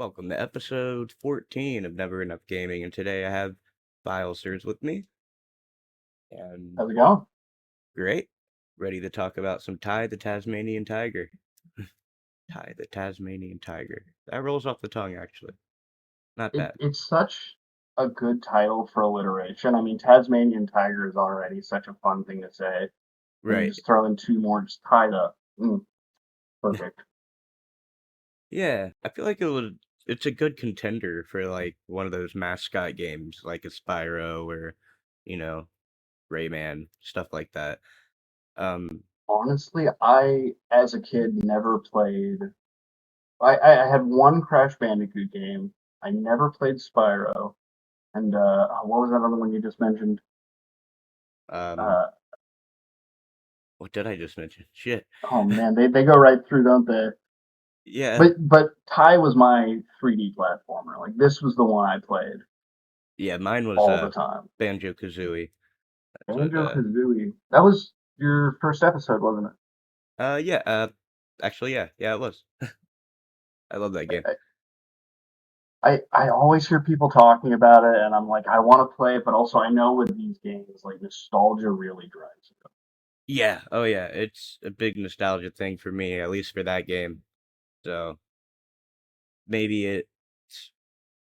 Welcome to episode 14 of Never Enough Gaming, and today I have Bilesters with me, and How's it going? great, ready to talk about some Ty the Tasmanian Tiger. Ty the Tasmanian Tiger. That rolls off the tongue, actually. Not bad. It's such a good title for alliteration. I mean, Tasmanian tiger is already such a fun thing to say. And you Right. just throw in two more just tied up. Perfect. Yeah, I feel like it's a good contender for like one of those mascot games, like a Spyro or, you know, Rayman, stuff like that. Um, Honestly, I, as a kid, never played. I had one Crash Bandicoot game. I never played Spyro. And what was that other one you just mentioned? um, Uh, what did I just mention? Shit. oh man, they go right through, don't they? Yeah, But Ty was my 3D platformer. Like this was the one I played yeah, mine was all the time. Banjo-Kazooie. That's what Banjo-Kazooie. That was your first episode, wasn't it? yeah, actually yeah, it was. I love that game. I always hear people talking about it, and I'm like, I want to play it, but also I know with these games, like nostalgia really drives it. Yeah, oh yeah, it's a big nostalgia thing for me, at least for that game. So maybe it's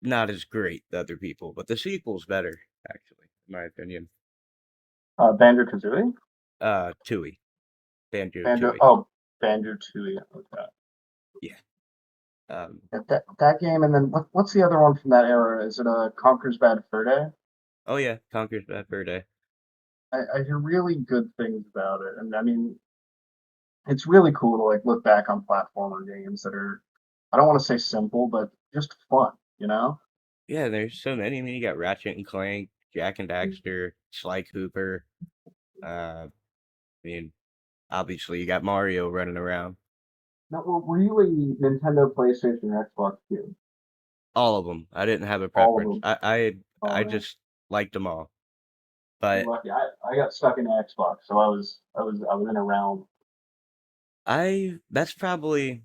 not as great to other people, but the sequel's better, actually, in my opinion. Banjo-Kazooie? Tooie. Banjo Banjo, Tooie. oh, Banjo-Tooie. Okay. Yeah. Um, That game, and then what's the other one from that era? Is it Conker's Bad Fur Day? oh yeah, Conker's Bad Fur Day. I hear really good things about it, and I mean, it's really cool to like look back on platformer games that are, I don't want to say simple, but just fun, you know? Yeah, there's so many. I mean, you got Ratchet and Clank, Jack and Daxter, Sly Cooper. I mean, obviously you got Mario running around. Now, were you a Nintendo, PlayStation, or Xbox kid? All of them. I didn't have a All of preference. them. I Oh man, just liked them all. you're But lucky. I got stuck in Xbox, so I was in a realm. that's probably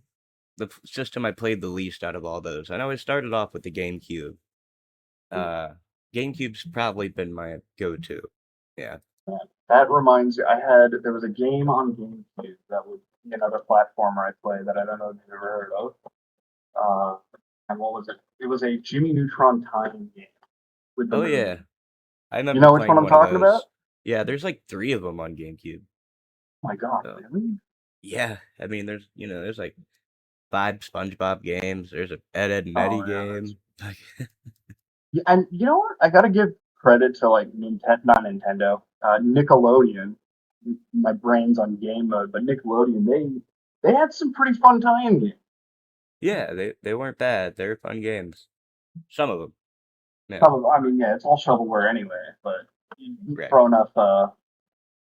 the system I played the least out of all those. I know I started off with the GameCube. Uh, GameCube's probably been my go-to. Yeah. That reminds me, there was a game on GameCube that would be another platformer I played that I don't know if you've ever heard of. Uh, and what was it? It was a Jimmy Neutron time game with the Oh moon. yeah. I You remember know which one playing I'm one of talking about? those. Yeah, there's like three of them on GameCube. Oh my God, So really? yeah, I mean, there's like five SpongeBob games. There's a Ed and Oh Eddie yeah, that's. game. Like, Yeah, and you know what? I gotta give credit to like Nintendo, not Nintendo, Nickelodeon. My brain's on game mode, but Nickelodeon, they had some pretty fun tie-in games. yeah, they weren't bad. They were fun games. Some of them. Yeah, Some of, I mean, yeah, it's all shovelware anyway, but you right. throw enough. Can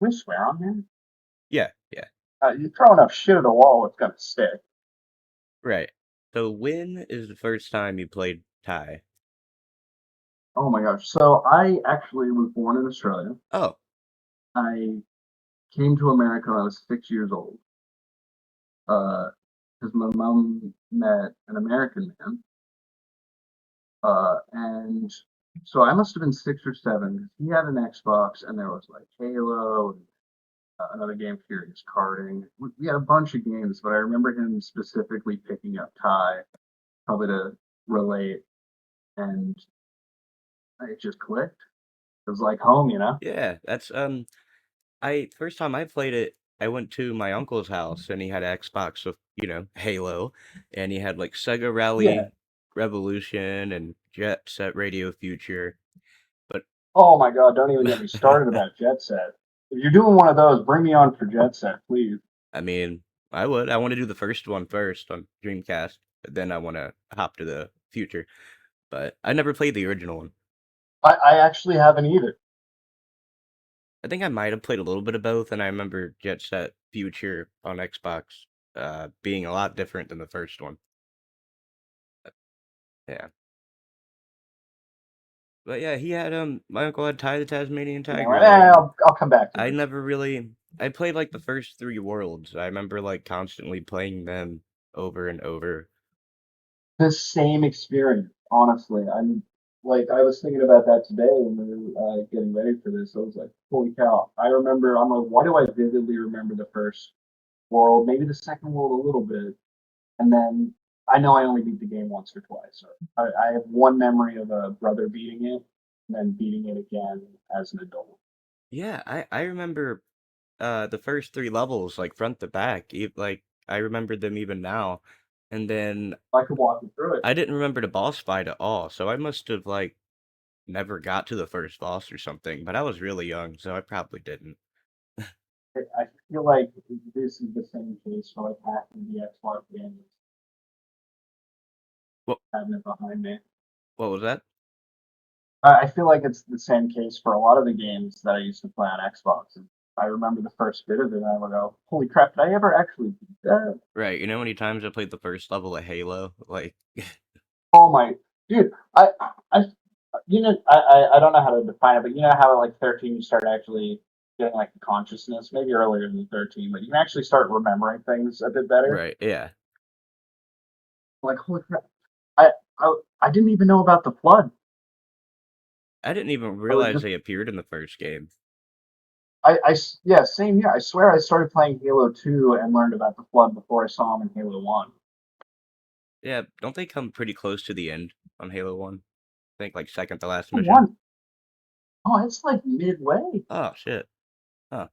we swear on here? Yeah, yeah, You throw enough shit at a wall, it's gonna stick. right. So when is the first time you played Thai? Oh my gosh! So I actually was born in Australia. Oh, I came to America when I was 6 years old. Because my mom met an American man. And so I must have been 6 or 7 because he had an Xbox and there was like Halo and another game, Furious Karting. We had a bunch of games, but I remember him specifically picking up Ty, probably to relate, and it just clicked. It was like home, you know? yeah. That's I first time I played it, I went to my uncle's house and he had an Xbox with, Halo, and he had like Sega Yeah. Rally Revolution and Jet Set Radio Future. But Oh my God, don't even get me started about Jet Set. If you're doing one of those, bring me on for Jet Set, please. I mean, I would. I want to do the first one first on Dreamcast, but then I want to hop to the future. But I never played the original one. I actually haven't either. I think I might have played a little bit of both, and I remember Jet Set Future on Xbox being a lot different than the first one. Yeah. But yeah, he had my uncle had Ty the Tasmanian And they Tiger went, there, and I'll come back to I this. never really I played like the first three worlds. I remember like constantly playing them over and over. the same experience, honestly. I'm like, I was thinking about that today when we were getting ready for this. I was like, holy cow. I remember, I'm like, why do I vividly remember the first world, maybe the second world a little bit? And then I know I only beat the game once or twice. So I have one memory of a brother beating it and then beating it again as an adult. Yeah, I remember the first three levels like front to back. Like I remembered them even now. And then I could walk you through it. I didn't remember the boss fight at all, so I must have like never got to the first boss or something, but I was really young, so I probably didn't. I feel like this is the same case for like half of the Xbox games What having it behind me. what was that? I feel like it's the same case for a lot of the games that I used to play on Xbox. And I remember the first bit of it, and I would go, "Holy crap! Did I ever actually beat that?" Right, you know how many times I played the first level of Halo? Like Oh my, dude! I, I don't know how to define it, but you know how at like 13 you start actually getting like the consciousness, maybe earlier than 13, but you can actually start remembering things a bit better. right, yeah. Like, holy crap! I, I didn't even know about the flood. I didn't even I was realize just they appeared in the first game. yeah, same here. I swear I started playing Halo 2 and learned about the flood before I saw him in Halo 1. Yeah, don't they come pretty close to the end on Halo 1? I think like second to last mission. One. Oh, it's like midway Oh shit. Huh.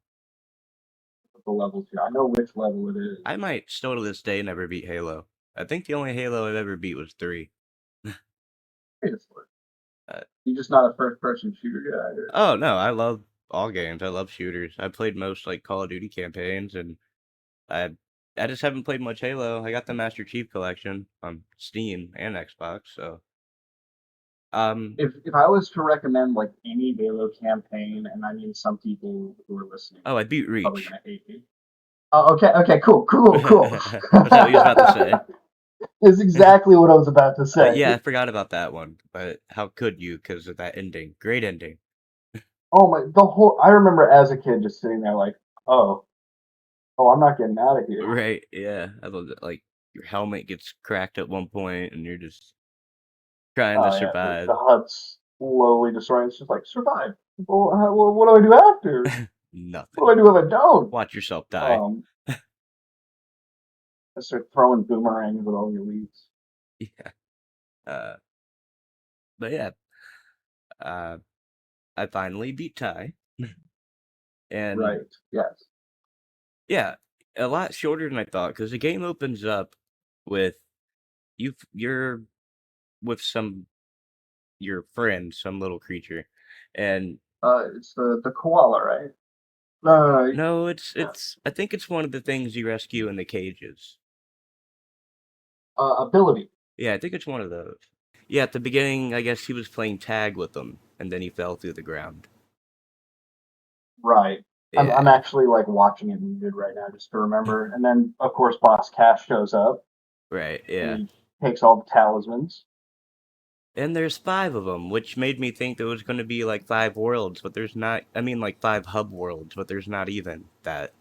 of the levels here. I know which level it is. I might still to this day never beat Halo. I think the only Halo I've ever beat was 3. Seriously. Uh, You're just not a first person shooter guy. Or... oh no, I love all games. I love shooters. I played most like Call of Duty campaigns, and I I just haven't played much Halo. I got the Master Chief Collection on Steam and Xbox, so If I was to recommend like any Halo campaign, and I mean some people who are listening oh, I beat are probably Reach. gonna hate me. Oh, okay, okay, cool, cool, cool. Was that what you was about to say? Is exactly what I was about to say. Yeah, I forgot about that one, but how could you? Because of that ending. Great ending. Oh my, the whole. I remember as a kid just sitting there like, oh, oh, I'm not getting out of here. Right, yeah. I love that. Like, your helmet gets cracked at one point, and you're just trying to Oh yeah, the survive. hut's slowly destroying. It's just like survive. Well, what do I do after? What do Nothing. I do if I don't? Watch yourself die. Um, I start throwing boomerangs at all the elites. Yeah. Uh, but yeah, uh, I finally beat Ty. And Right. Yes. yeah, a lot shorter than I thought, because the game opens up with you're with your friend, some little creature. And It's the koala, right? No, no, it's I think it's one of the things you rescue in the cages. ability. Yeah, I think it's one of those. Yeah, at the beginning, I guess he was playing tag with them, and then he fell through the ground. Right. I'm Yeah, actually like watching it muted right now just to remember. And then of course Boss Cash shows up right, and yeah. he takes all the talismans. And there's 5 of them, which made me think there was going to be like 5 worlds, but there's not. I mean, like 5 hub worlds, but there's not even that.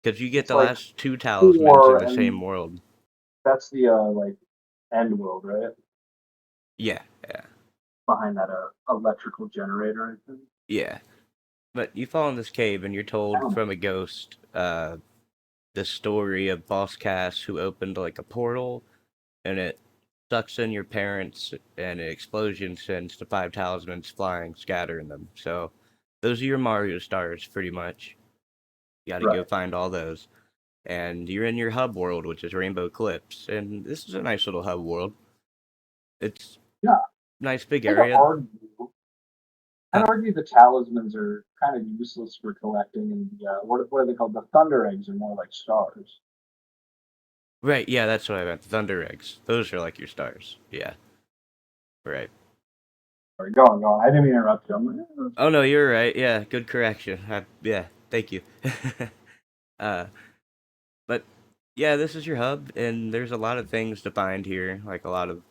Because you get It's the like last 2 talismans in four, the same and world. that's the like end world, right? Yeah, yeah, Behind that electrical generator, I think. yeah. But you fall in this cave, and you're told Animal. from a ghost, the story of Boss Cass who opened like a portal, and it sucks in your parents, and an explosion sends the 5 talismans flying, scattering them. So those are your Mario stars, pretty much. You got to go Right. find all those. And you're in your hub world, which is Rainbow Cliffs, and this is a nice little hub world. It's Yeah. nice big I'd area. argue. Uh, I'd argue the talismans are kind of useless for collecting, and the what are they called? The thunder eggs are more like stars. right, yeah, that's what I meant. Thunder eggs. Those are like your stars. Yeah, right. Sorry, go on. I didn't mean to interrupt you. Oh no, you're right. Yeah, good correction. Yeah, thank you. uh, but yeah, this is your hub, and there's a lot of things to find here, like a lot of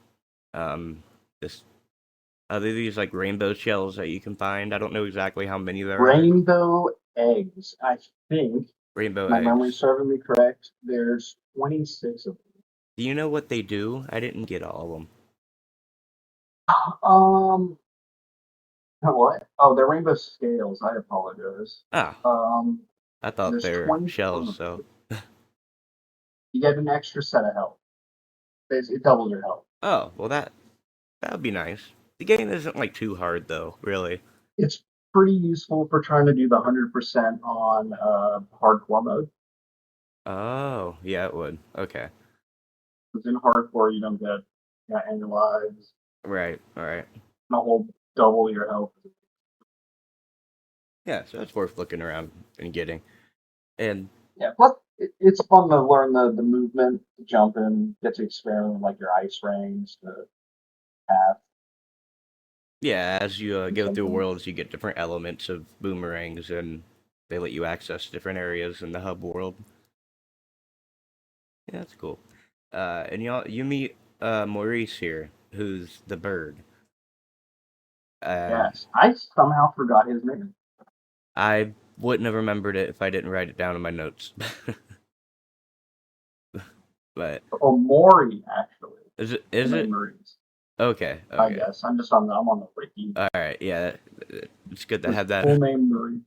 um, this. There are these like rainbow shells that you can find. I don't know exactly how many there are. Rainbow eggs. I think Rainbow my memory eggs. serving me correct. There's 26 of them. Do you know what they do? I didn't get all of them. Um, what? Oh, they're rainbow scales. I apologize. Ah, Um, I thought there's they're 24 of shells, them. so. You get an extra set of health. It doubles your health. Oh, well that would be nice. The game isn't like too hard though, really. It's pretty useful for trying to do the 100% on hardcore mode. Oh, yeah, it would. Okay. Because in hardcore, you don't get any lives, Right, all right. and a whole double your health. Yeah, so it's worth looking around and getting. And Yeah, plus it's fun to learn the movement, to jump in, get to experiment with like your ice rings, the path, yeah, as you and go through something. worlds, you get different elements of boomerangs, and they let you access different areas in the hub world. Yeah, that's cool. And you meet Maurice here, who's the bird. And Yes, I somehow forgot his name. I wouldn't have remembered it if I didn't write it down in my notes. But Oh, Maury, actually. is it? Full Is name it? Maurice. Okay. I Okay. guess I'm on the wiki. All right. Yeah, it's good to His have that. full name Maurice.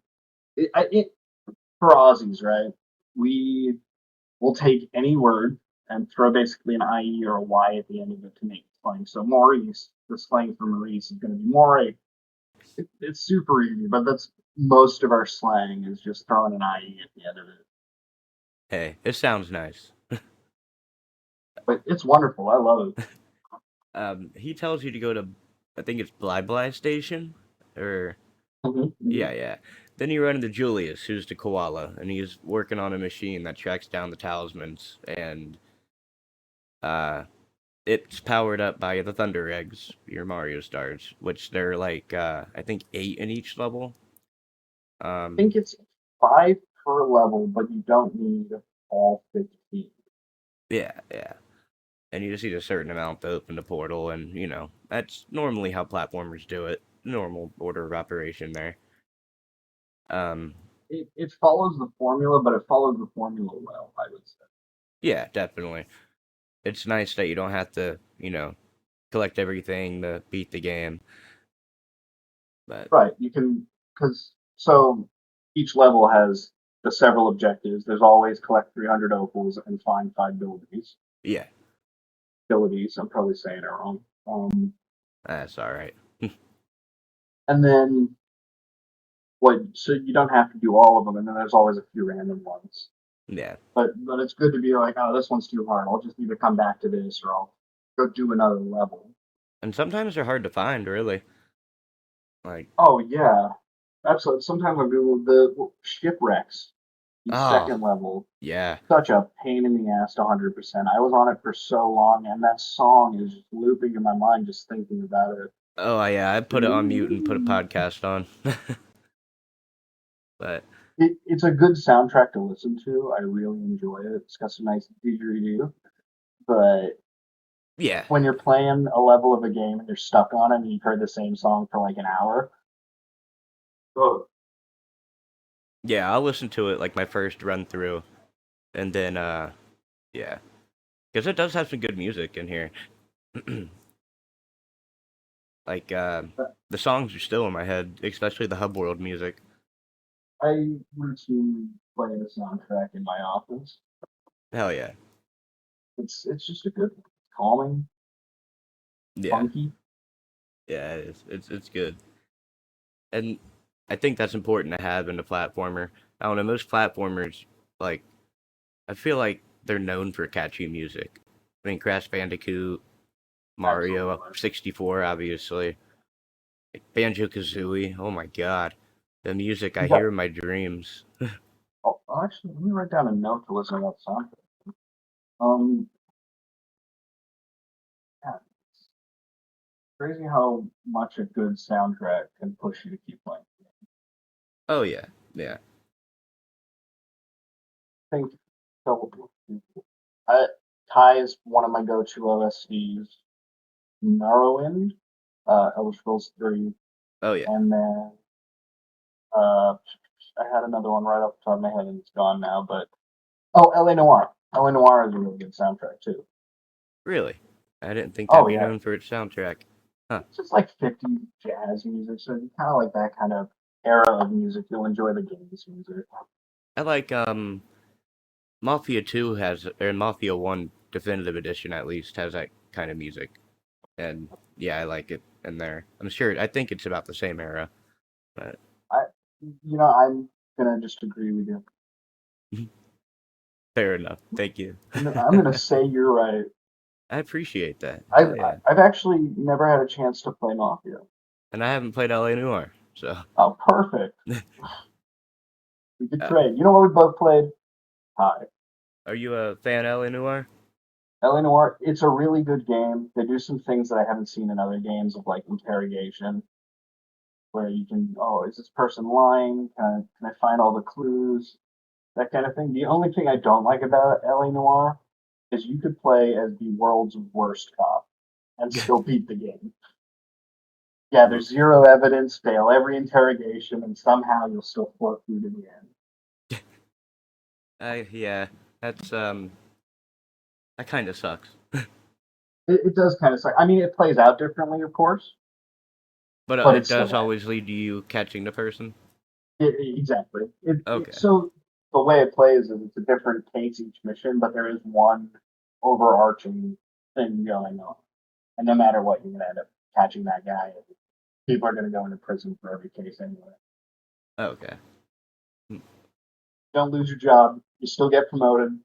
For Aussies, right? We will take any word and throw basically an IE or a Y at the end of it to make it slang. So Maurice, the slang for Maurice is going to be Maury. It's super easy, but that's most of our slang is just throwing an IE at the end of it. Hey, it sounds nice. But it's wonderful. I love it. He tells you to go to, I think it's Bly Station, or Mm-hmm. yeah, yeah. Then you run into Julius, who's the koala, and he's working on a machine that tracks down the talismans, and uh, it's powered up by the Thunder Eggs, your Mario stars, which they're like I think 8 in each level. I Um, think it's 5 per level, but you don't need all 15. yeah, yeah. And you just need a certain amount to open the portal, and that's normally how platformers do it. Normal order of operation there. Um, It follows the formula, but it follows the formula well, I would say. yeah, definitely. It's nice that you don't have to, collect everything to beat the game. But Right. You can, because so each level has the several objectives. There's always collect 300 opals and find 5 abilities. yeah, Abilities, I'm probably saying it wrong. that's all right. And then so you don't have to do all of them, and then there's always a few random ones. Yeah, But it's good to be like, oh, this one's too hard. I'll just need to come back to this, or I'll go do another level. and sometimes they're hard to find, really. Like, Oh yeah, absolutely. Sometimes I do the shipwrecks, the oh, second level. yeah. Such a pain in the ass to 100%. I was on it for so long, and that song is just looping in my mind just thinking about it. Oh, yeah, I put it on mute and put a podcast on. But, It's a good soundtrack to listen to. I really enjoy it. It's got some nice didgeridoo. But yeah. when you're playing a level of a game and you're stuck on it and you've heard the same song for like an hour, oh, Yeah, I'll listen to it like my first run through. And then, yeah. Because it does have some good music in here. Like, the songs are still in my head, especially the Hub World music. I routinely play the soundtrack in my office. Hell yeah. It's just a good, calming, Yeah. funky. Yeah, it is. It's good. And I think that's important to have in a platformer. I don't know, most platformers, like, I feel like they're known for catchy music. I mean, Crash Bandicoot, Mario Absolutely. 64, obviously. Like Banjo Kazooie, oh my god. The music I You hear got in my dreams. Oh, actually, let me write down a note to listen to that song. Um, yeah, it's crazy how much a good soundtrack can push you to keep playing. Oh, yeah, yeah. I think so. I, Ty is one of my go-to OSTs. Morrowind, Elder Scrolls 3, Oh, yeah. and then uh, I had another one right off the top of my head and it's gone now. But oh, LA Noir. LA Noir is a really good soundtrack too. Really? I didn't think that'd Oh be yeah, known for its soundtrack. Huh. it's just like 50s jazz music, so kind of like that kind of era of music. You'll enjoy the games music. I like Mafia 2 has or Mafia 1 Definitive Edition at least has that kind of music. And yeah, I like it in there. I think it's about the same era, but I, I'm gonna just agree with you. fair enough. Thank you. I'm gonna say you're right. I appreciate that. I've Hell yeah. I've actually never had a chance to play Mafia. And I haven't played LA Noire, so Oh, perfect. We could uh, trade. You know what we both played? Hi. are you a fan of LA Noire? LA Noire, it's a really good game. They do some things that I haven't seen in other games of like interrogation, where you can, oh, is this person lying? Can I find all the clues? That kind of thing. The only thing I don't like about LA Noire is you could play as the world's worst cop and still beat the game. Yeah, R- there's zero evidence, fail every interrogation, and somehow you'll still float through to the end. yeah, that's that kind of sucks. It does kind of suck. I mean, it plays out differently, of course, But but it it's still does bad. always lead to you catching the person. Exactly. Okay. So the way it plays is it's a different case each mission, but there is one overarching thing going on. And no matter what, you're going to end up catching that guy. People are going to go into prison for every case anyway. Okay. Hmm. Don't lose your job. You still get promoted.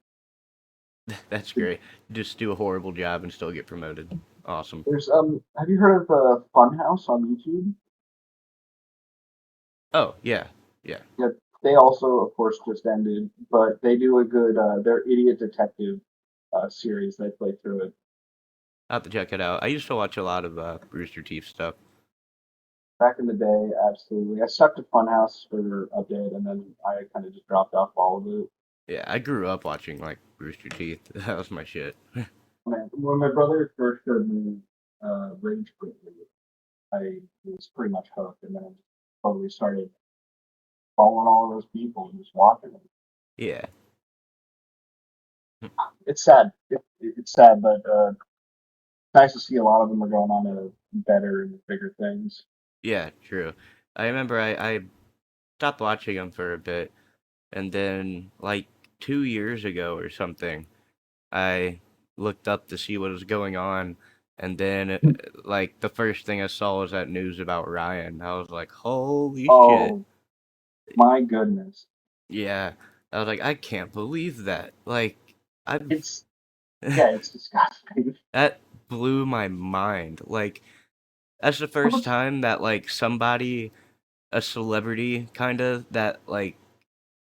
That's great. Just do a horrible job and still get promoted. Awesome. There's have you heard of Funhouse on YouTube? Oh, yeah. Yeah. Yeah, they also, of course, just ended, but they do a good their Idiot Detective series. They play through it. I'll have to check it out. I used to watch a lot of Rooster Teeth stuff. Back in the day, absolutely. I stuck to Funhouse for a bit, and then I kind of just dropped off all of it. Yeah, I grew up watching like Rooster Teeth. That was my shit. Man, when my brother first showed me Rage Quit, I was pretty much hooked, and then I just totally started following all of those people and just watching them. Yeah. It's sad. It's sad, but nice to see a lot of them are going on to better and bigger things. Yeah, true. I remember I stopped watching them for a bit, and then like 2 years ago or something, I looked up to see what was going on, and then like the first thing I saw was that news about Ryan. I was like, holy shit. Oh my goodness, Yeah. I was like, I can't believe that. Like, I it's yeah, it's disgusting. that blew my mind. Like, that's the How first much time that like somebody, a celebrity kind of that like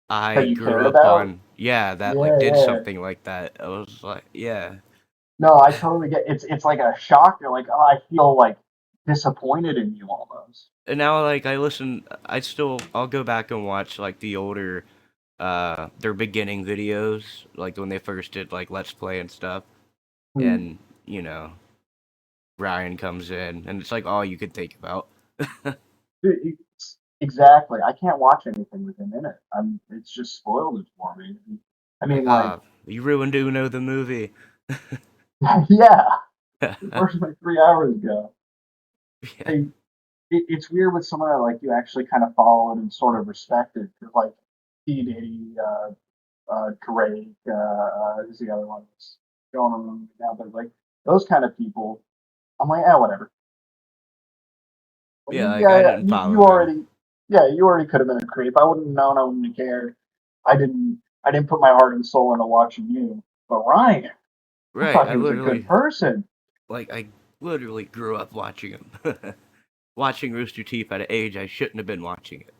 I that you grew cared up about? on, yeah, that like Yeah, did yeah. something like that. I was like, yeah. No, I totally get it's like a shock. You're like, oh, I feel like disappointed in you almost. And now like I'll go back and watch like the older their beginning videos, like when they first did like Let's Play and stuff. Hmm. And, you know, Ryan comes in and it's like all you could think about. Exactly. I can't watch anything with him in it. It's just spoiled it for me. I Like, mean, like, ah, you ruined Uno the movie. yeah, it was like 3 hours ago. Yeah. Hey, it's weird with someone that like you actually kind of follow it and sort of respect it. 'Cause, like P Diddy, Drake, who's the other one that's going on now? But like those kind of people, I'm like, whatever. Yeah, like Yeah, I yeah, didn't you follow them. already, yeah, you already could have been a creep. I wouldn't have known. I wouldn't have cared. I didn't put my heart and soul into watching you. But Ryan, I Right, thought he was a good person. I literally grew up watching them. Watching Rooster Teeth at an age I shouldn't have been watching it.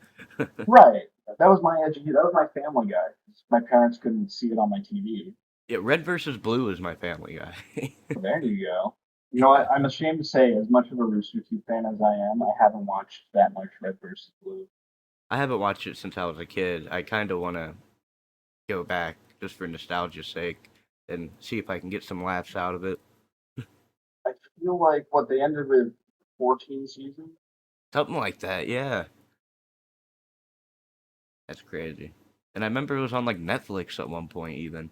Right. That was my education. That was my Family Guy. My parents couldn't see it on my TV. Yeah, Red versus Blue is my Family Guy. There you go. You know Yeah, what? I'm ashamed to say, as much of a Rooster Teeth fan as I am, I haven't watched that much Red versus Blue. I haven't watched it since I was a kid. I kind of want to go back just for nostalgia's sake and see if I can get some laughs out of it. I feel like what they ended with 14 seasons. Something like that, yeah. That's crazy. And I remember it was on like Netflix at one point even.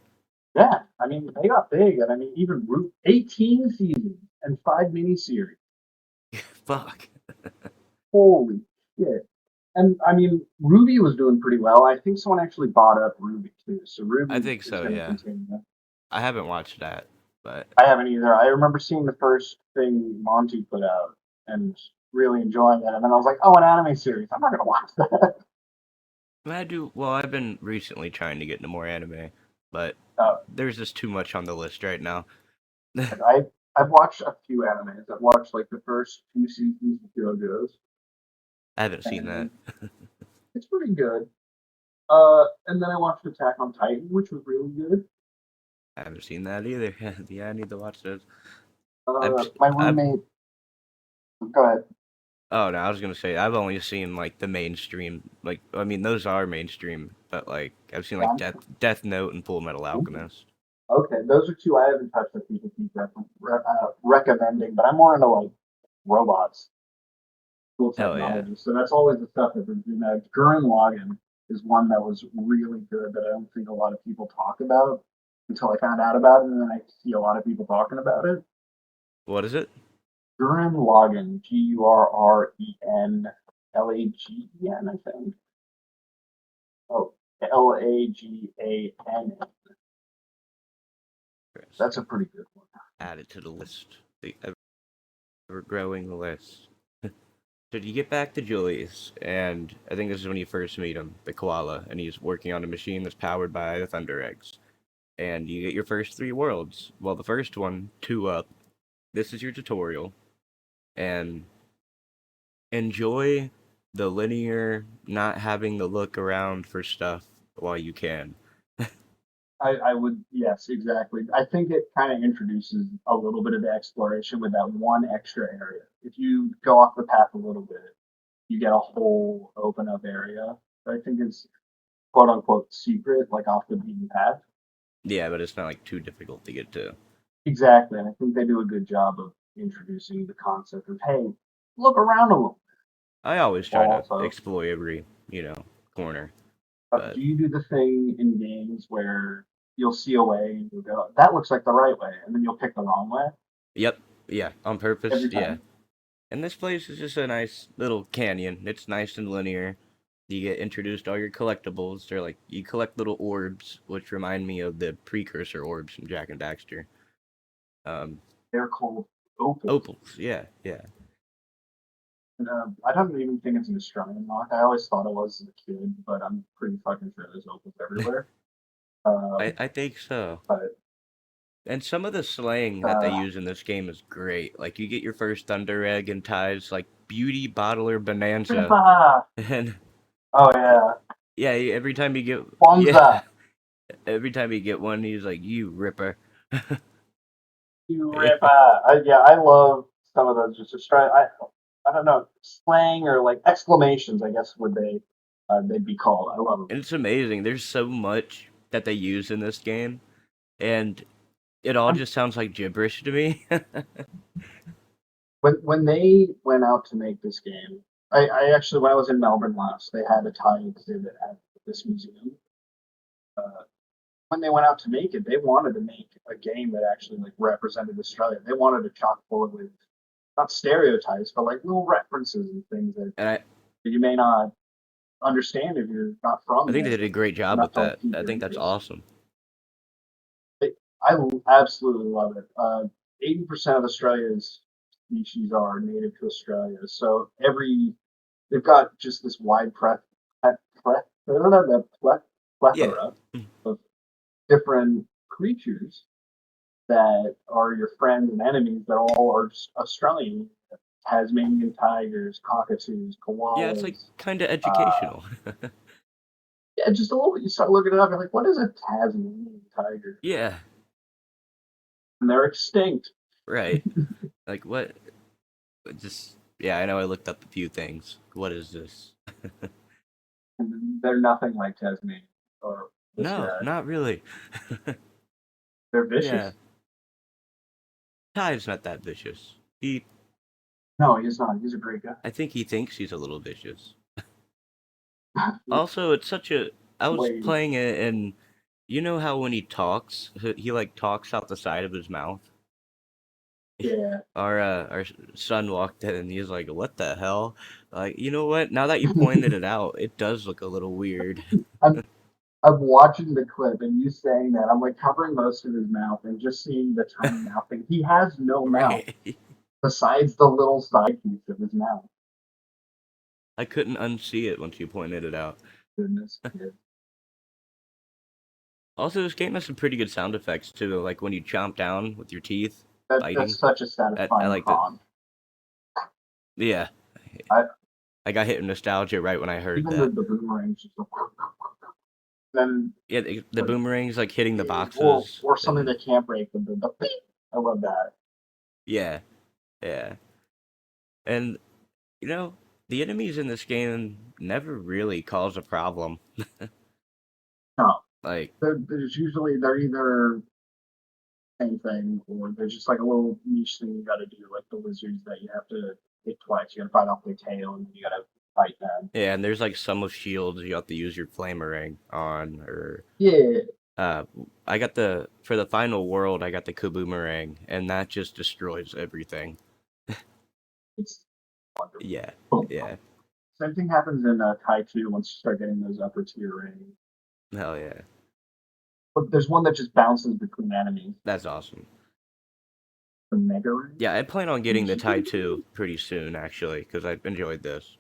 Yeah, I mean they got big, and I mean even 18 seasons and 5 miniseries. Fuck. Holy shit! And I mean Ruby was doing pretty well. I think someone actually bought up Ruby too, so I Ruby think is so, going to yeah. continue. I haven't watched that, but I haven't either. I remember seeing the first thing Monty put out and really enjoying it, and then I was like, "Oh, an anime series. I'm not going to watch that." I do. Well, I've been recently trying to get into more anime, but Uh, there's just too much on the list right now. I I've watched a few animes. I've watched like the first 2 seasons of JoJo's, I haven't seen that. and it's pretty good. And then I watched Attack on Titan, which was really good. I haven't seen that either. Yeah, I need to watch those. My I've. roommate, go ahead. Oh no, I was gonna say I've only seen like the mainstream. Like, I mean, those are mainstream, but like I've seen like Yeah. Death Note and Full Metal Alchemist. Okay, those are two I haven't touched that people keep recommending, but I'm more into like robots, cool Hell yeah. technology. So that's always the stuff that you know. Gurren Lagann is one that was really good that I don't think a lot of people talk about until I found out about it, and then I see a lot of people talking about it. What is it? Gurren Lagann, Gurren Lagann, I think. Oh, Lagan. Chris? That's a pretty good one. Add it to the list. The ever growing list. So you get back to Julius, and I think this is when you first meet him, the koala, and he's working on a machine that's powered by the Thunder Eggs. And you get your first three worlds. Well, the first one, two up. This is your tutorial, and enjoy the linear, not having to look around for stuff while you can. I would, yes, exactly. I think it kind of introduces a little bit of the exploration with that one extra area. If you go off the path a little bit, you get a whole open up area that I think is quote unquote secret, like off the beaten path. Yeah, but it's not like too difficult to get to. Exactly. And I think they do a good job of introducing the concept of, hey, look around a little, I always try while to also, explore every, corner, do but you do the thing in games where you'll see a way and you'll go, that looks like the right way, and then you'll pick the wrong way yep, yeah, on purpose, every yeah. time? And this place is just a nice little canyon. It's nice and linear. You get introduced to all your collectibles. They're like you collect little orbs, which remind me of the precursor orbs from Jack and Daxter. Um, They're called opals. Opals, yeah, yeah. And, I don't even think it's an Australian knock. I always thought it was as a kid, but I'm pretty fucking sure there's opals everywhere. I think so. But And some of the slang that they uh, use in this game is great. Like you get your first Thunder Egg and ties like Beauty Bottler Bonanza, Rippa! and Oh yeah, yeah, every time you get Bonza, yeah, every time you get one, he's like you Ripper. you Rippa! Yeah, I love some of those. Just Australian. I don't know slang or like exclamations. I guess would they'd be called. I love them. And it's amazing. There's so much that they use in this game, and it all I'm, just sounds like gibberish to me. when they went out to make this game, I actually when I was in Melbourne last, they had a tie exhibit at this museum. Uh, when they went out to make it, they wanted to make a game that actually like represented Australia. They wanted to chock full of with not stereotypes, but like little references and things that And you may not understand if you're not I from think they there. did a great job Enough with to like that. keep I your think that's interest. awesome. I absolutely love it. 80% of Australia's species are native to Australia, so they've got just this wide Yeah. plethora of different creatures that are your friends and enemies that all are just Australian. Tasmanian tigers, cockatoos, Yeah, it's like koalas. kind of Uh, educational. yeah, just a little. You start looking it up, you're like, what is a Tasmanian tiger? Yeah, And they're extinct. right. Like what? Just yeah, I know I looked up a few things. What is this? And they're nothing like Tasmania or this No, guy. not really. They're Yeah, vicious. Ty's not that vicious. No, he's not. He's a great guy. I think he thinks he's a little vicious. Also, it's such a. I was Wait, playing it and You know how when he talks, he like talks out the side of his mouth? Yeah. Our son walked in and he's like, "What the hell?" Like, you know what? Now that you pointed it out, it does look a little weird. I'm I'm watching the clip and you saying that. I'm like covering most of his mouth and just seeing the tiny mouth thing. He has no mouth Right. besides the little side piece of his mouth. I couldn't unsee it once you pointed it out. Goodness. Yeah. Also, this game has some pretty good sound effects too, like when you chomp down with your teeth, That's biting. such a I satisfying like that. con. Yeah, I I got hit with nostalgia right when I heard even that. the boomerang just like, then Yeah, the like boomerangs like hitting the or boxes, something and that can't break the beep. I love that. yeah, yeah, and you know the enemies in this game never really cause a problem. No, Like, there's usually they're either same thing or there's just like a little niche thing you got to do, like the lizards that you have to hit twice. You got to bite off their tail and then you got to fight them. yeah, and there's like some with shields you have to use your flamerang on, or Yeah, uh, I got the for the final world I got the kaboomerang, and that just destroys everything. it's wonderful. Yeah, Boom. yeah, Same thing happens in Tai 2 once you start getting those upper tier rings. hell yeah, But there's one that just bounces between enemies. that's awesome. The Mega Ring. Yeah, I plan on getting the Tie 2 pretty soon, actually, because I enjoyed this.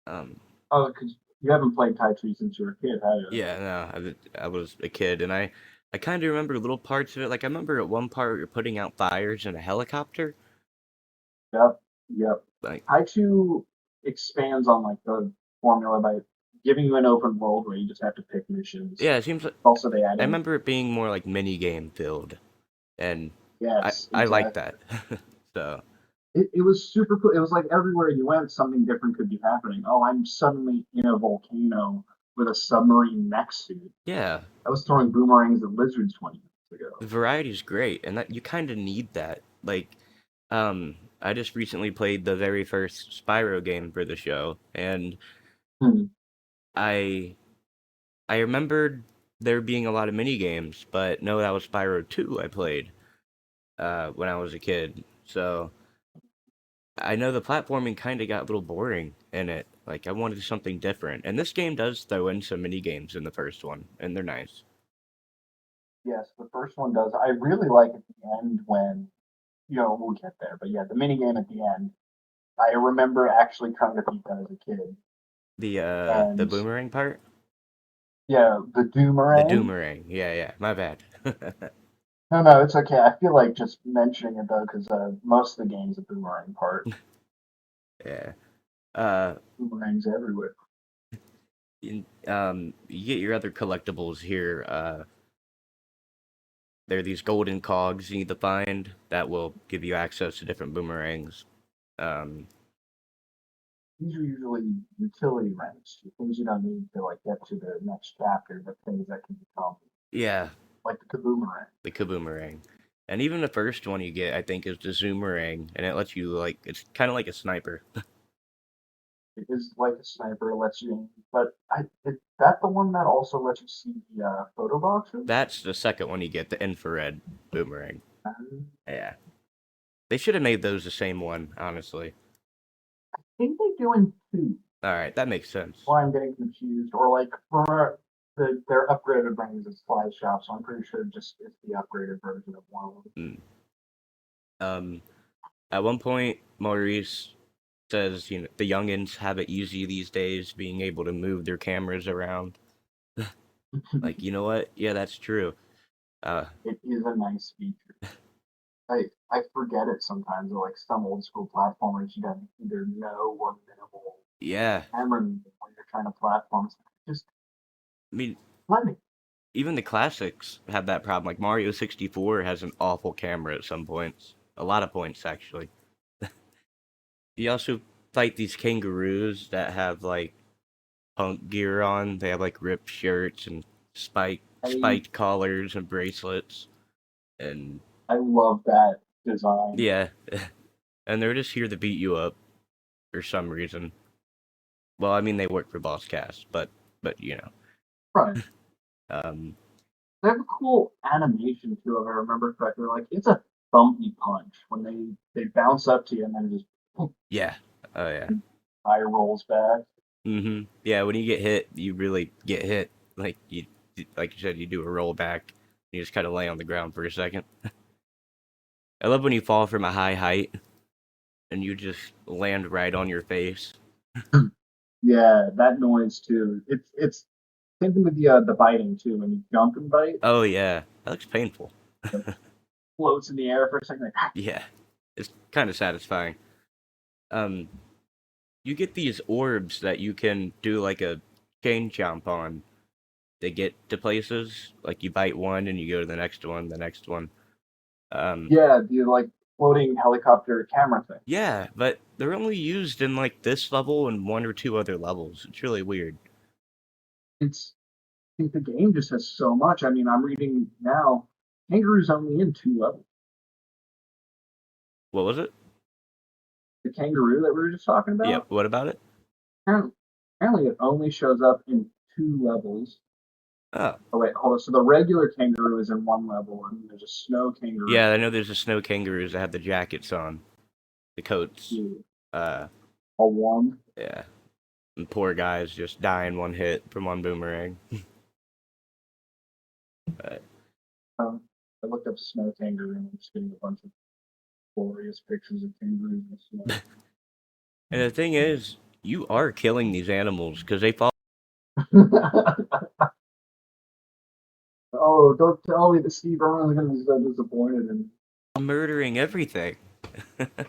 Um, Oh, because you haven't played Tai 2 since you were a kid, have you? yeah, no, I was a kid, and I kind of remember little parts of it. Like, I remember at one part you're putting out fires in a helicopter. Yep, yep. Like, Tai 2 expands on like the formula by giving you an open world where you just have to pick missions. yeah, it seems like Also, they add I in remember it being more like mini game filled, and yes, I like exactly. that. So, It was super cool. It was like everywhere you went, something different could be happening. Oh, I'm suddenly in a volcano with a submarine mech suit. yeah, I was throwing boomerangs at lizards 20 minutes the ago. variety is great, and that you kind of need that. Like, I just recently played the very first Spyro game for the show, and Hmm. I I remembered there being a lot of mini games, but no, that was Spyro 2 I played when I was a kid. So I know the platforming kind of got a little boring in it. Like I wanted something different, and this game does throw in some mini games in the first one, and they're nice. Yes, the first one does. I really like at the end when, we'll get there. But yeah, the mini game at the end, I remember actually trying to beat that as a kid. The And boomerang part, yeah, the the Doomerang. doomerang. Yeah, yeah, my bad. No, no, it's okay. I feel like just mentioning it though, because most of the game's a boomerang part. Yeah. Uh, Boomerangs everywhere. you get your other collectibles here. There are these golden cogs you need to find that will give you access to different boomerangs. Um, These are usually utility rents, things you don't need to like get to the next chapter, but things that can become yeah, like the kaboomerang. the kaboomerang. And even the first one you get, I think, is the zoomerang, and it lets you like it's kind of like a sniper. It is like a sniper, it lets you in, but is that the one that also lets you see the photo boxes? That's the second one you get, the infrared boomerang. Um, Yeah, they should have made those the same one, honestly. I think they do in two. All right, that makes sense. Why I'm getting confused, or like for their upgraded rings is Fly Shop, so I'm pretty sure just it's the upgraded version of one of them. Mm. Um, at one point, Maurice says, you know, the youngins have it easy these days, being able to move their cameras around. Like, you know what? Yeah, that's true. Uh, It is a nice feature. I forget it sometimes. Like some old school platformers, you got either no or minimal yeah. camera movement when you're trying to platform. Just I mean, let me. even the classics have that problem. Like Mario 64 has an awful camera at some points. A lot of points, actually. You also fight these kangaroos that have like punk gear on. They have like ripped shirts and I spiked collars and bracelets. And I love that design. yeah, and they're just here to beat you up for some reason. Well, I mean they work for Boss Cast, but you know. Right. Um, They have a cool animation too, if I remember correctly. Like it's a thumpy punch when they bounce up to you and then just poof, yeah. Oh yeah. eye rolls back. Yeah, when you get hit, you really get hit. Like you said, you do a roll back. You just kind of lay on the ground for a second. I love when you fall from a high height and you just land right on your face. Yeah, that noise too. It's same thing with the biting too. When you jump and bite, Oh yeah, that looks painful. it floats in the air for a second. Like, Yeah, it's kind of satisfying. Um, you get these orbs that you can do like a chain jump on. They get to places like you bite one and you go to the next one, the next one. Um, yeah, the like floating helicopter camera thing. yeah, but they're only used in like this level and one or two other levels. It's really weird. It's I think the game just has so much. I mean, I'm reading now. Kangaroo's only in two levels. What was it? The kangaroo that we were just talking Yep. about. What about it? Apparently, apparently it only shows up in two levels. Oh, Oh wait, hold on. So the regular kangaroo is in one level, and there's a snow kangaroo yeah. I know there's the snow kangaroos that have the jackets on, the coats. in Uh, a one. yeah. And poor guys just die in one hit from one boomerang. But, I looked up snow kangaroo and I'm just getting a bunch of glorious pictures of kangaroos in the and the thing is, you are killing these animals because they fall snow. Oh, don't tell me that Steve Irwin's gonna be so disappointed and murdering everything. that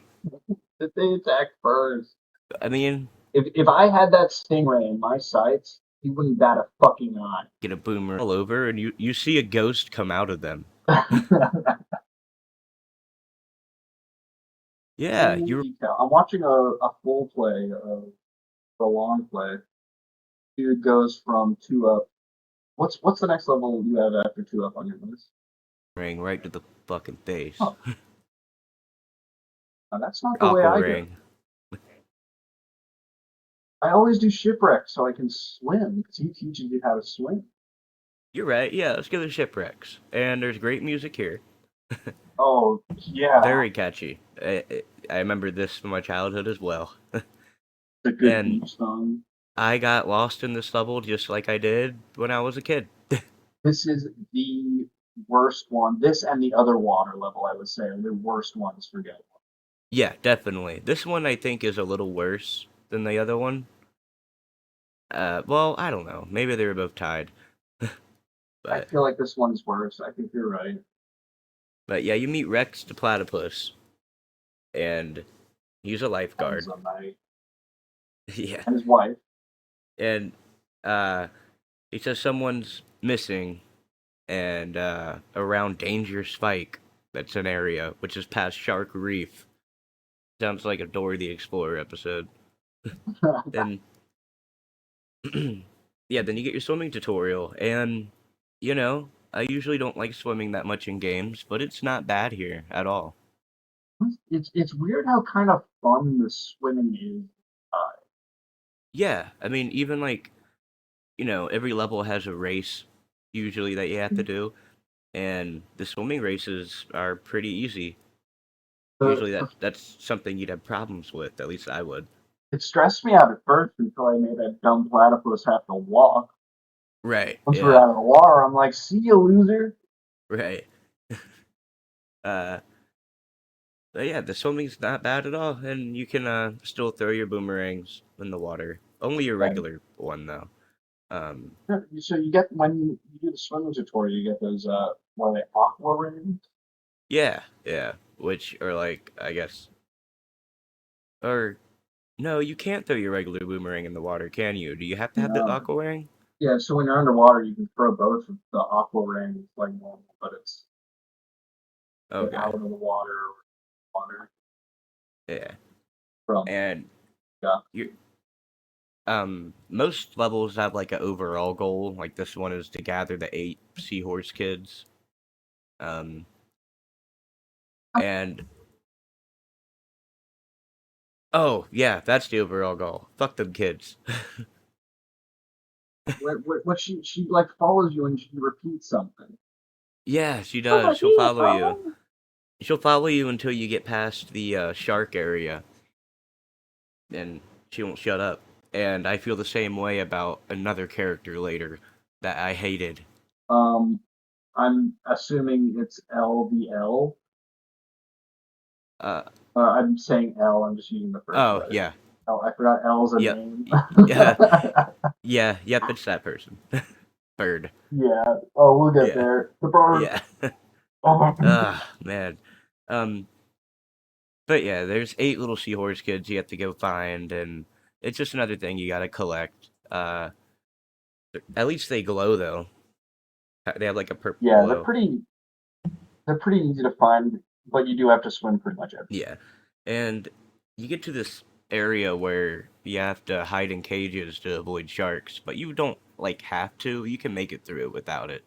they attack first. I mean, If I had that stingray in my sights, he wouldn't bat a fucking eye. get a boomer all over, and you see a ghost come out of them. Yeah, Full you're detail. I'm watching a full play of the long play. Dude goes from two up. What's the next level you have after two up on your list? ring right to the fucking face. Oh, now that's not the way Aqua I go. ring. I always do shipwreck so I can swim because he teaches you how to swim. You're right. Yeah, let's go to shipwrecks. And there's great music here. Oh yeah, Very catchy. I remember this from my childhood as well. the good And beach song. I got lost in this level just like I did when I was a kid. This is the worst one. This and the other water level, I would say, are the worst ones for Go. Yeah, definitely. This one I think is a little worse than the other one. Well, I don't know. Maybe they were both tied. I But feel like this one's worse. I think you're right. but yeah, you meet Rex the platypus, and he's a Ends lifeguard. on night. Yeah, And his wife. and uh, he says someone's missing, and around Danger Spike. That's an area which is past Shark Reef. Sounds like a Dora the Explorer episode. Then yeah, then you get your swimming tutorial, and I usually don't like swimming that much in games, but it's not bad here at all. It's weird how kind of fun the swimming is. Yeah, I mean, even like every level has a race usually that you have to do, and the swimming races are pretty easy. The, Usually the that's something you'd have problems with. At least I would. it stressed me out at first until I made that dumb platypus have to walk. Right. Once we were Yeah. out of the water, I'm like, "See you, loser." Right. Uh, but yeah, the swimming's not bad at all, and you can still throw your boomerangs in the water. Only your And regular one though. Um, so you get when you do the swimming tutorial, you get those what are they, aqua rings? yeah, yeah. Which are like, I guess, or no, you can't throw your regular boomerang in the water, can you? Do you have to have the No. aqua ring? Yeah, so when you're underwater, you can throw both of the aqua rings like normal, but it's get Okay. out of the water Yeah. from And yeah. you most levels have like an overall goal. Like this one is to gather the 8 seahorse kids. Um and oh, yeah, that's the overall goal. Fuck them kids. What she like follows you and she repeats something. Yeah, she Come does. on She'll here, follow you. bro. She'll follow you until you get past the shark area, and she won't shut up. And I feel the same way about another character later that I hated. Um, I'm assuming it's LBL. Uh, I'm saying L. I'm just using the first oh, letter. yeah. Oh, I forgot L's a Yep. name. Yeah, yeah, yep, it's that person. Bird. Yeah. Oh, we'll get Yeah, there. The bird. yeah. Oh, Ah, man. Um, but yeah, there's 8 little seahorse kids you have to go find, and it's just another thing you gotta collect. At least they glow though. They have like a purple yeah, glow. they're pretty easy to find, but you do have to swim pretty much every. Yeah, and you get to this area where you have to hide in cages to avoid sharks, but you don't like have to. You can make it through without it.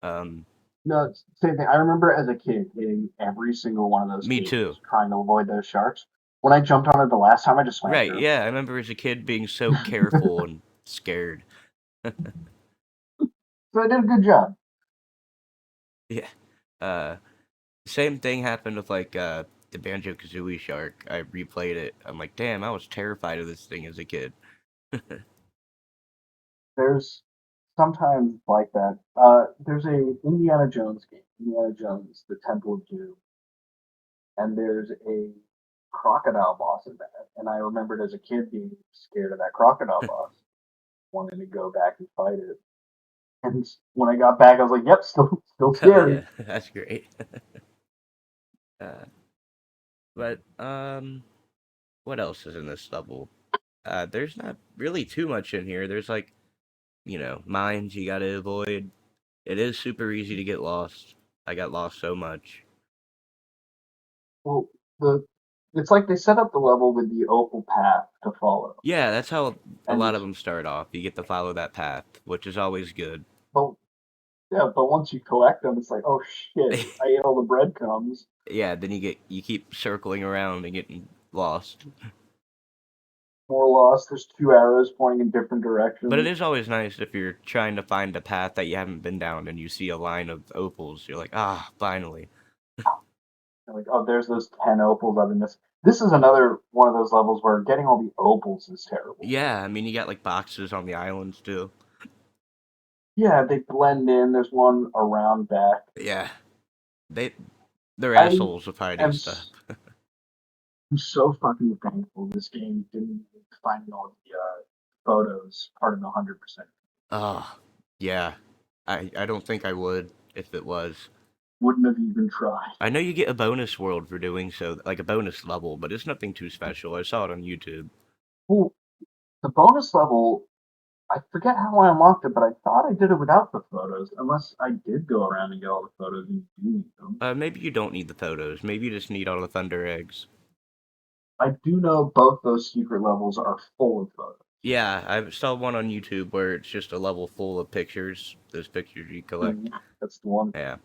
Um, No, it's the same thing. I remember as a kid hitting every single one of those Me too. cages, trying to avoid those sharks. When I jumped on it the last time, I just swam Right, through. yeah, I remember as a kid being so careful and scared. So I did a good job. Yeah. Uh, Same thing happened with like the Banjo Kazooie shark. I replayed it. I'm like, damn, I was terrified of this thing as a kid. There's sometimes like that. There's a Indiana Jones game, Indiana Jones, The Temple of Doom, and there's a crocodile boss in that. And I remembered as a kid being scared of that crocodile boss, wanting to go back and fight it. And when I got back, I was like, "Yep, still Oh scary." yeah, that's great. Uh, but what else is in this level? There's not really too much in here. There's like, mines you gotta avoid. It is super easy to get lost. I got lost so much. Well, the it's like they set up the level with the opal path to follow, Yeah, that's how a lot and of them start off. You get to follow that path, which is always good. but yeah, but once you collect them, it's like, oh shit, I ate all the breadcrumbs. Yeah, then you keep circling around and getting lost. More lost. There's two arrows pointing in different But it directions. is always nice if you're trying to find a path that you haven't been down and you see a line of opals. You're like, ah, finally. And like, oh, there's those 10 opals I've been missing. This is another one of those levels where getting all the opals is terrible. Yeah, I mean, you got like boxes on the islands too. Yeah, they blend in. There's one around back. Yeah, they they're I assholes with hiding am stuff. so fucking thankful this game didn't find all the photos part of the 100%. Oh, yeah. I don't think I would if it was. Wouldn't have even tried. I know you get a bonus world for doing so, like a bonus level, but it's nothing too special. I saw it on YouTube. Well, the bonus level, I forget how I unlocked it, but I thought I did it without the photos, unless I did go around and get all the photos and you do need them. Maybe you don't need the photos. Maybe you just need all the thunder eggs. I do know both those secret levels are full of photos. Yeah, I saw one on YouTube where it's just a level full of pictures. Those pictures you collect. That's the one. Yeah.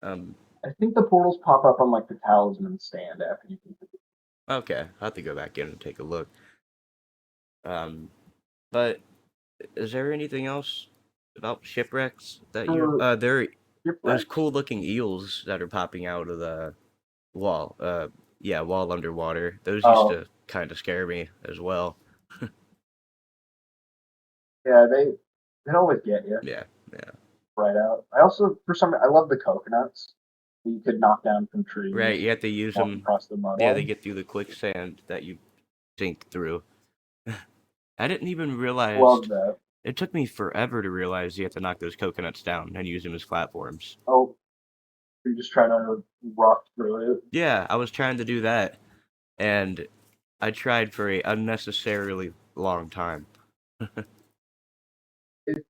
Um. I think the portals pop up on like the talisman stand after you beat the game. Okay, I'll have to go back in and take a look. Um. But is there anything else about shipwrecks that you're? For Those shipwrecks, cool looking eels that are popping out of the wall. Yeah, wall underwater. Those used oh to kind of scare me as well. yeah, they always get you Yeah, yeah. right out. I also for some I love the coconuts that you could knock down from Right, trees, you have to use walk them. across the mud Yeah, they on. get through the quicksand that you sink through. I didn't even realize. Love that. It took me forever to realize you have to knock those coconuts down and use them as platforms. Oh, you're just trying to rock through it. Yeah, I was trying to do that, and I tried for a unnecessarily long time.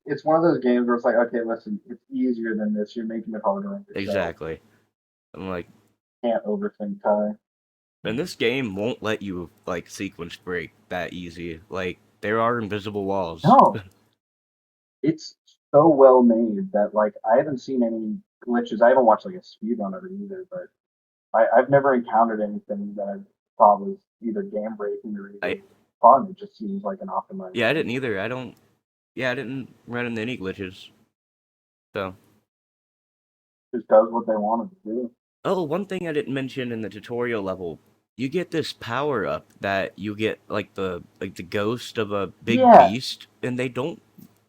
It's one of those games where it's like, okay, listen, it's easier than this. You're making it harder on yourself. Exactly. I'm like, Can't overthink Ty. and this game won't let you like sequence break that easy. Like there are invisible walls. No, it's so well made that like I haven't seen any glitches. I haven't watched like a speed run of it either, but I've never encountered anything that I thought was either game breaking or I even fun. It just seems like an optimized Yeah, I game. didn't either. I don't. Yeah, I didn't run into any glitches. So, Just does what they wanted to do. oh, one thing I didn't mention in the tutorial level, you get this power up that you get like the ghost of a big Yeah, beast, and they don't.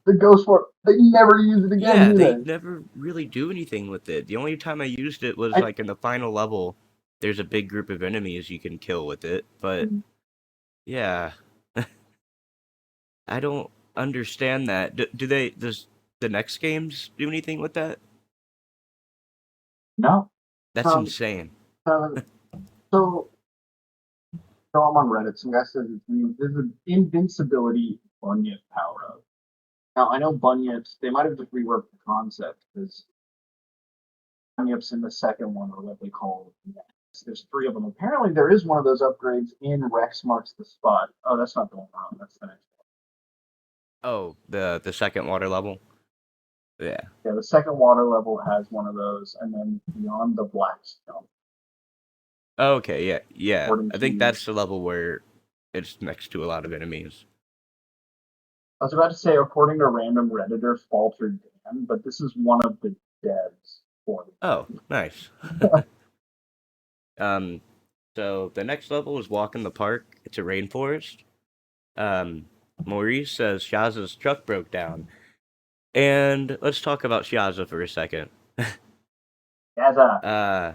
the Ghost War. They never use it again, Yeah, do they they? never really do anything with it. The only time I used it was I like in the final level. There's a big group of enemies you can kill with it, but yeah, I don't understand that. Does the next games do anything with that? no. That's Um. insane. Uh, so, so I'm on Reddit. Some guy says there's an invincibility bunyip power up. Now I know bunyips. They might have just reworked the concept because bunyips in the second one are what they call. There's three of them. Apparently, there is one of those upgrades in Rex Marks the Spot. Oh, that's not the one wrong. That's the next one. Oh, the second water level. Yeah. Yeah, the second water level has one of those, and then beyond the Blackstone, Okay, yeah, yeah. according I think to. that's the level where it's next to a lot of enemies. I was about to say, according to random redditor Faltered Dan, but this is one of the devs for Oh, nice. Um, so the next level is walk in the park. It's a rainforest. Um, Maurice says Shaza's truck broke down. And let's talk about Shaza for a second. as a. Uh,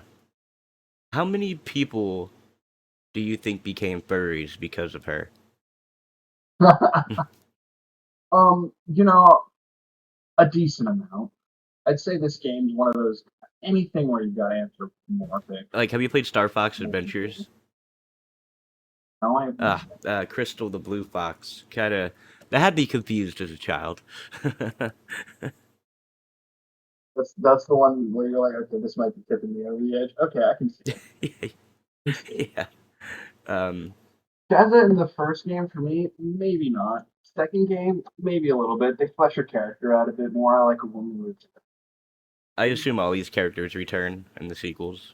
how many people do you think became furries because of her? You know, a decent amount. I'd say this game's one of those anything where you've got anthropomorphic Like, have you played Star Fox people. Adventures? No, I have not. Crystal the Blue Fox. Kinda, that had me confused as a child. That's the one where you're like, okay, this might be tipping me over the edge. Okay, I can see it. I can see it. Yeah. Um, Jazza in the first game for me, maybe not. Second game, maybe a little bit. They flesh your character out a bit more. I like a woman with. I assume all these characters return in the sequels.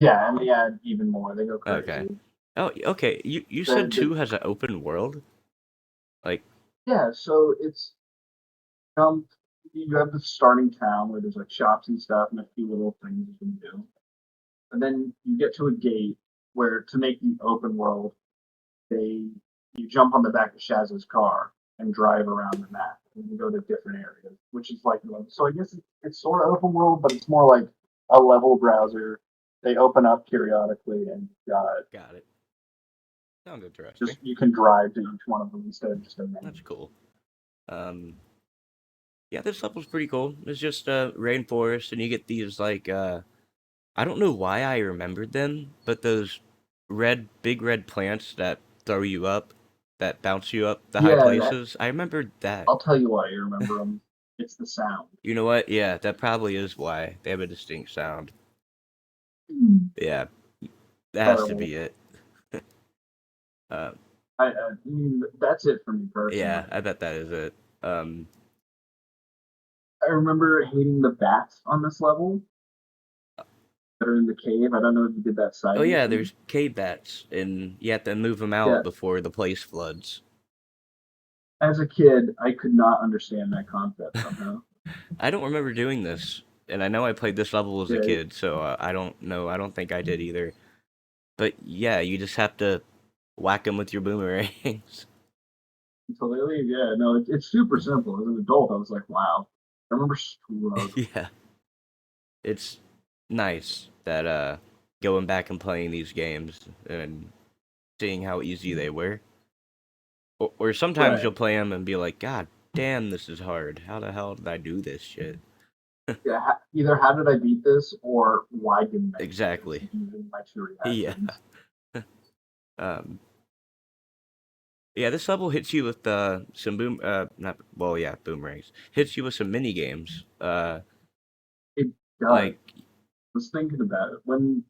Yeah, and they add even more. They go Okay. crazy. Oh, okay. You said The 2 has an open world? Like, yeah, so it's um you have the starting town where there's like shops and stuff and a few little things you can do. And then you get to a gate where to make the open world, they you jump on the back of Shaz's car and drive around the map and you go to different areas, which is like so I guess it's sort of open world, but it's more like a level browser. They open up periodically and got it. Sounds interesting. just you can drive to each one of them instead of just a menu. That's cool. Um, yeah, this level's pretty cool. It's just rainforest, and you get these like I don't know why I remembered them, but those big red plants that throw you up, that bounce you up the high Yeah, that places. I remembered that. I'll tell you why you remember them. It's the sound. You know what? Yeah, that probably is why they have a distinct sound. Yeah, that has to Terrible. be it. Uh, I mean, that's it for me yeah, personally. I bet that is it. Um, I remember hating the bats on this level that are in the cave. I don't know if you did that oh side yeah, mission. there's cave bats, and you have to move them out Yeah, before the place floods. as a kid, I could not understand that concept somehow. I don't remember doing this, and I know I played this level as a Yeah, kid, so I don't know. I don't think I did either. But yeah, you just have to whack them with your boomerangs. until they leave. Yeah, no, it's super simple. As an adult, I was like, wow. I remember struggling. Yeah, it's nice that going back and playing these games and seeing how easy they were. Or sometimes you'll Right. play them and be like, God damn, this is hard. How the hell did I do this shit? Yeah, either how did I beat this or why didn't I beat this? Exactly. These are my two Yeah. reactions. Um, yeah, this level hits you with some not well, yeah, boomerangs. Hits you with some mini games. It does. Like I was thinking about it when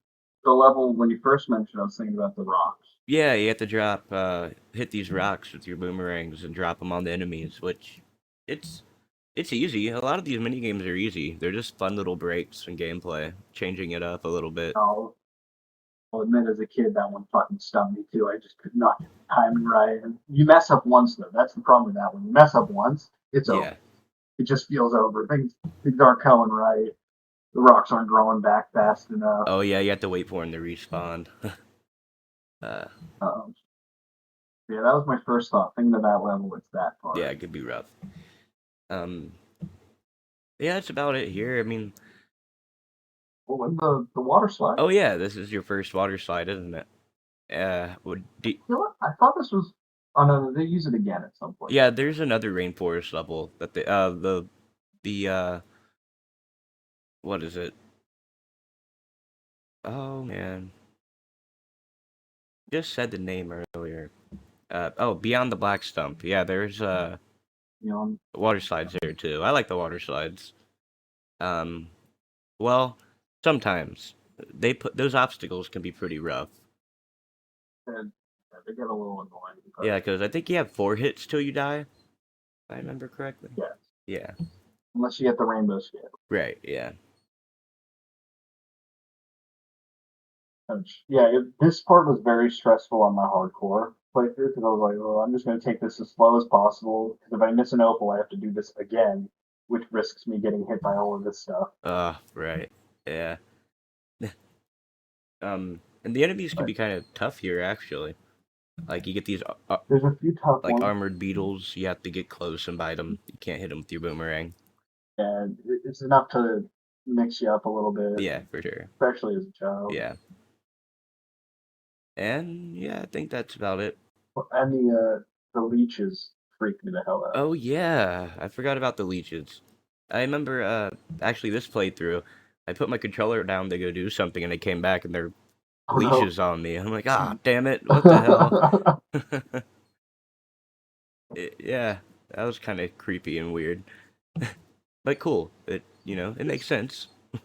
the level when you first mentioned. I was thinking about the rocks. yeah, you have to hit these rocks with your boomerangs and drop them on the enemies, which it's it's easy. A lot of these mini games are easy. They're just fun little breaks in gameplay, changing it up a little bit. Now, I'll admit, as a kid, that one fucking stumped me too. I just could not get the timing right. And you mess up once, though. That's the problem with that one. You mess up once, it's over. Yeah. It just feels over. Things aren't coming right. The rocks aren't growing back fast enough. Oh yeah, you have to wait for him to respawn. uh, Um, yeah, that was my first thought. Thinking of that level, it's that yeah, part. it could be rough. Um, yeah, that's about it here. I mean, Oh, and the water slide. oh yeah, this is your first water slide, isn't it? Would You know what? I thought this was. Oh no, they use it again at some point. yeah, there's another rainforest level that the what is it? Oh man, just said the name earlier. Oh, Beyond the Black Stump. Yeah, there's You know, water slides there too. I like the water slides. Um, well, sometimes they put those obstacles can be pretty rough. and they get a little annoying, Yeah, but because I think you have 4 hits till you die. If I remember correctly. yeah, Yeah. unless you get the rainbow scale. Right. Yeah. Yeah, this part was very stressful on my hardcore playthrough because I was like, "Oh, I'm just going to take this as slow as possible. Because if I miss an opal, I have to do this again, which risks me getting hit by all of this stuff." Right. Yeah. And the enemies can But be kind of tough here, actually. Like you get these there's a few tough like ones, armored beetles. You have to get close and bite them. You can't hit them with your boomerang. and it's enough to mix you up a little bit, Yeah, for sure. especially as a child. Yeah. And yeah, I think that's about it. And the leeches freak me the hell out. Oh yeah, I forgot about the leeches. I remember actually this playthrough, I put my controller down to go do something and I came back and there are Oh no. leeches on me. I'm like, ah, damn it, what the hell? Yeah, that was kind of creepy and weird, but cool. It makes sense. I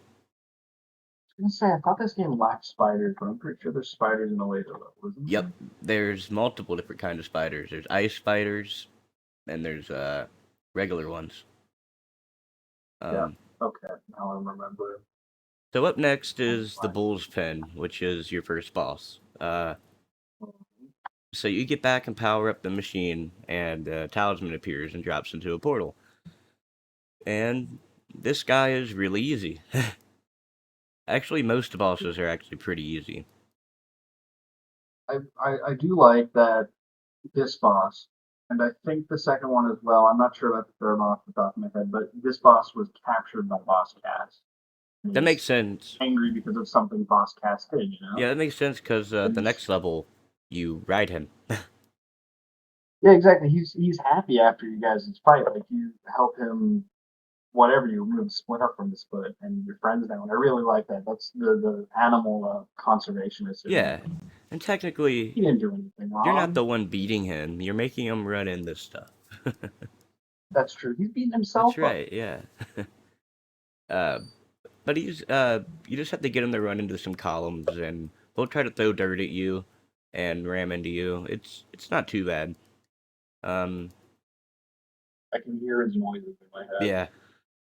was gonna say, I thought this game lacked spiders, but I'm pretty sure there's spiders in the later level, isn't Yep, there? there's multiple different kinds of spiders. There's ice spiders, and there's regular ones. Yeah. Um, Okay, now I remember. so up next Oh, is the fine. Bull's Pen, which is your first boss. So you get back and power up the machine, and a talisman appears and drops into a portal. And this guy is really easy. Actually, most bosses are actually pretty easy. I do like that this boss, and I think the second one as well. I'm not sure about the third one off the top of my head, but this boss was captured by Boss Cass. And That makes he's sense. angry because of something Boss Cass did, you know? Yeah, that makes sense because And the next level, you ride him. yeah, exactly. He's happy after you guys' fight. Like you help him whatever you remove the splinter from the foot and your friends now. And I really like that. That's the animal conservationist in me. Yeah, and technically, He didn't do anything you're not wrong. the one beating him. You're making him run into stuff. That's true. He's beating That's himself up. right. Yeah. uh, but you just have to get him to run into some columns, and he'll try to throw dirt at you and ram into you. It's not too bad. Um, I can hear his noises in my head. yeah,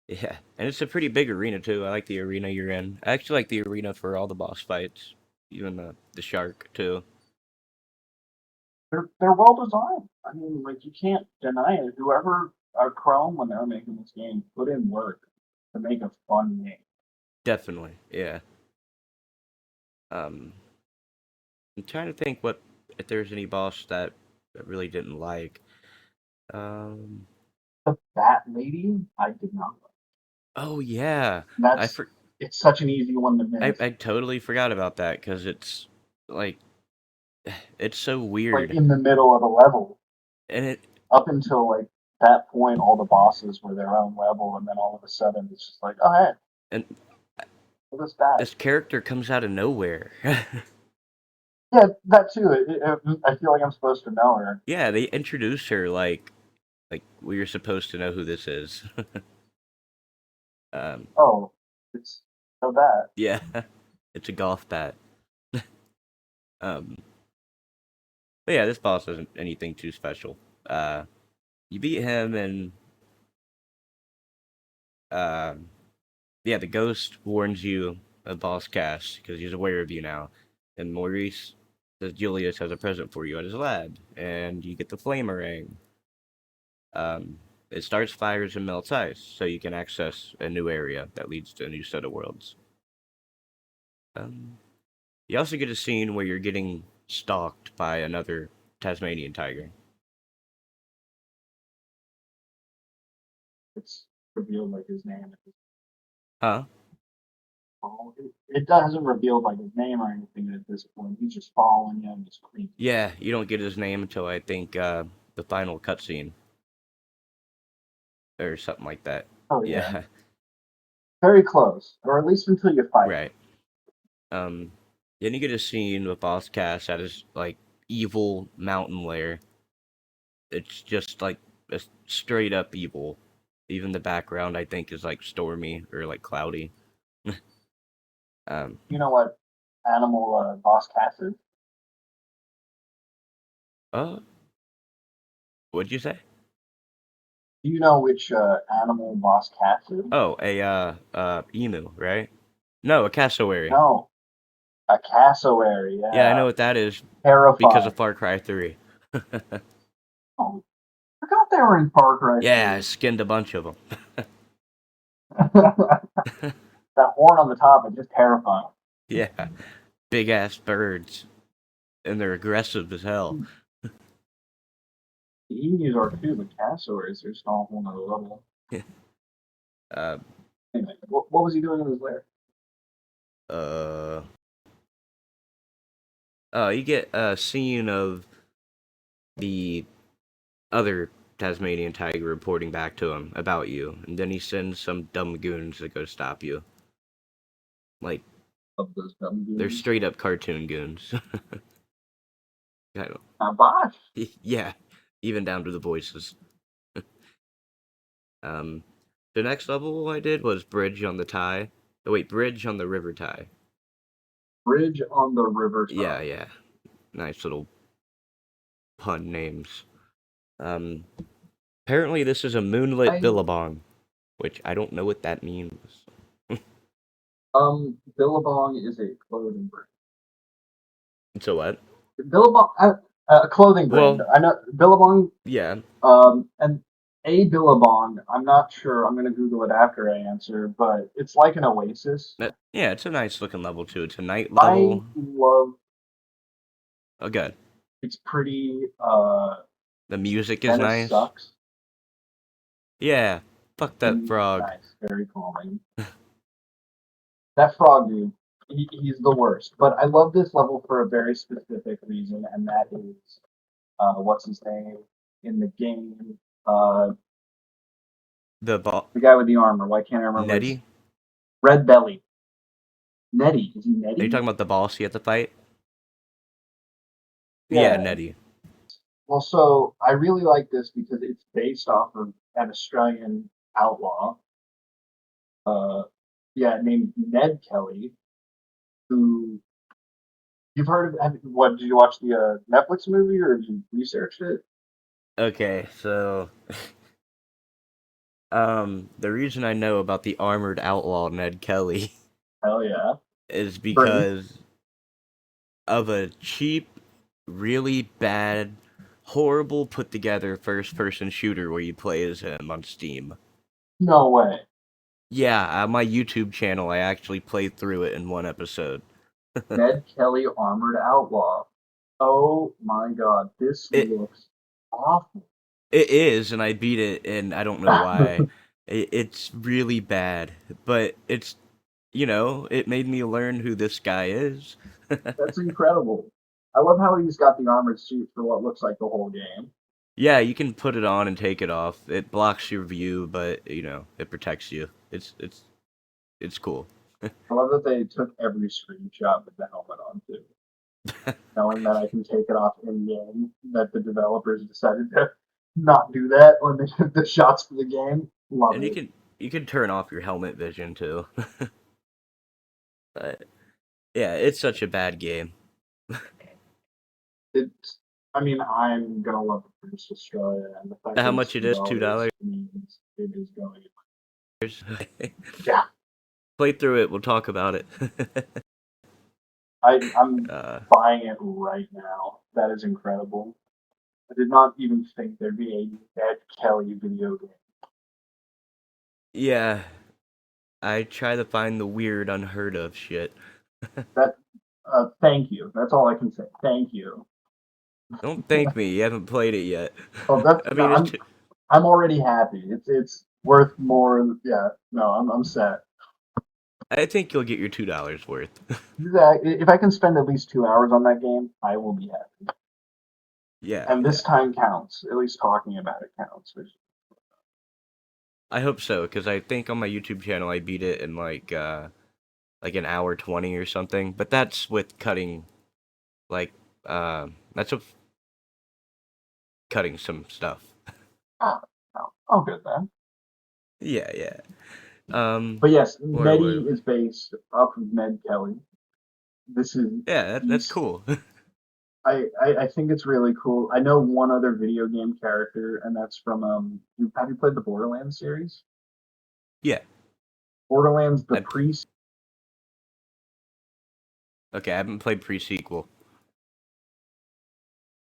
yeah, and it's a pretty big arena too. I like the arena you're in. I actually like the arena for all the boss fights, even the shark too. They're well designed. I mean, like you can't deny it. Whoever Chrome when they were making this game put in work to make a fun game. Definitely, yeah. Um, I'm trying to think what if there's any boss that I really didn't like. Um, The Bat Lady, I did not like. oh yeah, I That's for it's such an easy one to miss. I totally forgot about that because it's like it's so Like weird, in the middle of a level. and it Up until like that point, all the bosses were their own level, and then all of a sudden, it's just like, oh hey, and what is that? this character comes out of nowhere. Yeah, that too. I feel like I'm supposed to know her. Yeah, they introduce her like we're supposed to know who this is. um, Oh, it's so bad. yeah, it's a golf bat. Um, but yeah, this boss isn't anything too special. You beat him, and um, yeah, the ghost warns you of boss Cass because he's aware of you now, And Maurice says Julius has a present for you at his lab, and you get the flamerang. It starts fires and melts ice, so you can access a new area that leads to a new set of worlds. You also get a scene where you're getting stalked by another Tasmanian tiger. It's revealed like his name. Huh? It doesn't reveal like his name or anything at this point. He's just following him. It's creepy. Yeah, you don't get his name until I think the final cutscene. Or something like that. Oh yeah, Yeah, very close, or at least until you fight. right. Um, then you get a scene with Boss Cass at his, like, evil mountain lair. It's just, like, a straight up evil. Even the background, I think, is, like, stormy or, like, cloudy. um, You know what animal Boss Cass is? uh, what'd you say? Do you know which animal Boss Cass is? Oh, emu, right? No, a cassowary. No, a cassowary. Yeah, I know Yeah, what that is because of terrifying. Far Cry 3. Oh, I forgot they were in Far Cry Yeah, I 3. skinned a bunch of them. That horn on the top is just terrifying. Yeah, big ass birds, and they're aggressive as hell. The emus are too, but cassowaries are just on a whole nother level. uh, Anyway, what was he doing in his lair? uh, you get a scene of the other Tasmanian tiger reporting back to him about you, and then he sends some dumb goons to go stop you. Like, Of those dumb they're goons. straight up cartoon goons. I don't, Bosh. yeah, even down to the voices. The next level I did was Bridge on the Ty. Oh, wait, Bridge on the River Ty. Bridge on the River Yeah, Ty. yeah. Nice little pun names. Um, Apparently this is a moonlit I billabong, which I don't know what that means. Billabong is a clothing brand. So what? Billabong, a clothing brand. Well, I know Billabong. yeah. And a Billabong. I'm not sure. I'm gonna Google it after I answer, but it's like an oasis. Yeah, it's a nice looking level too. It's a night I level. love. Oh, good. It's pretty. The music is Venice nice. sucks. Yeah. Fuck that frog. Nice, very calming. That frog dude, he's the worst. But I love this level for a very specific reason, and that is what's his name in the game? Uh, the guy with the armor. Why can't I remember his Nettie? Red Belly? Nettie. Is he Are you Nettie? talking about the boss you have to fight? Yeah, Yeah. Nettie. Well, so I really like this because it's based off of an Australian outlaw. Uh, yeah, named Ned Kelly, who you've heard of. What did you watch the Netflix movie or have you researched it? Okay, so the reason I know about the armored outlaw Ned Kelly Hell yeah. is Brave. because of a cheap, really bad, horrible put together first person shooter where you play as him on Steam. No way. Yeah, my YouTube channel, I actually played through it in one episode. Ned Kelly Armored Outlaw. Oh my god, this It looks awful. it is, and I beat it, and I don't know why. It's really bad, but it made me learn who this guy is. That's incredible. I love how he's got the armored suit for what looks like the whole game. Yeah, you can put it on and take it off. It blocks your view, but it protects you. It's cool. I love that they took every screenshot with the helmet on too. Knowing that I can take it off in game, that the developers decided to not do that when they took the shots for the game. Love And you it. can you can turn off your helmet vision too. But yeah, it's such a bad game. It's. I mean, I'm gonna love it for just Australia, and the fact How that it's much it is? $2. means it is going. Yeah, Play through it. We'll talk about it. I'm Uh, buying it right now. That is incredible. I did not even think there'd be a Ned Kelly video game. yeah, I try to find the weird, unheard of shit. That thank you. That's all I can say. Thank you. Don't thank me. You haven't played it yet. Oh, that's I no. mean, I'm already happy. It's worth more. Yeah. No, I'm set. I think you'll get your $2 worth. If I can spend at least 2 hours on that game, I will be happy. Yeah, And yeah. this time counts. At least talking about it counts. I hope so, because I think on my YouTube channel I beat it in like an hour 20 or something. But that's with cutting like that's with cutting some stuff. Oh, no. Oh, good then. Yeah, yeah. But yes, Where Nettie is based off of Ned Kelly. This is Yeah, that's he's cool. I think it's really cool. I know one other video game character, and that's from have you played the Borderlands series? Yeah. Borderlands the I pre Okay, I haven't played pre-sequel.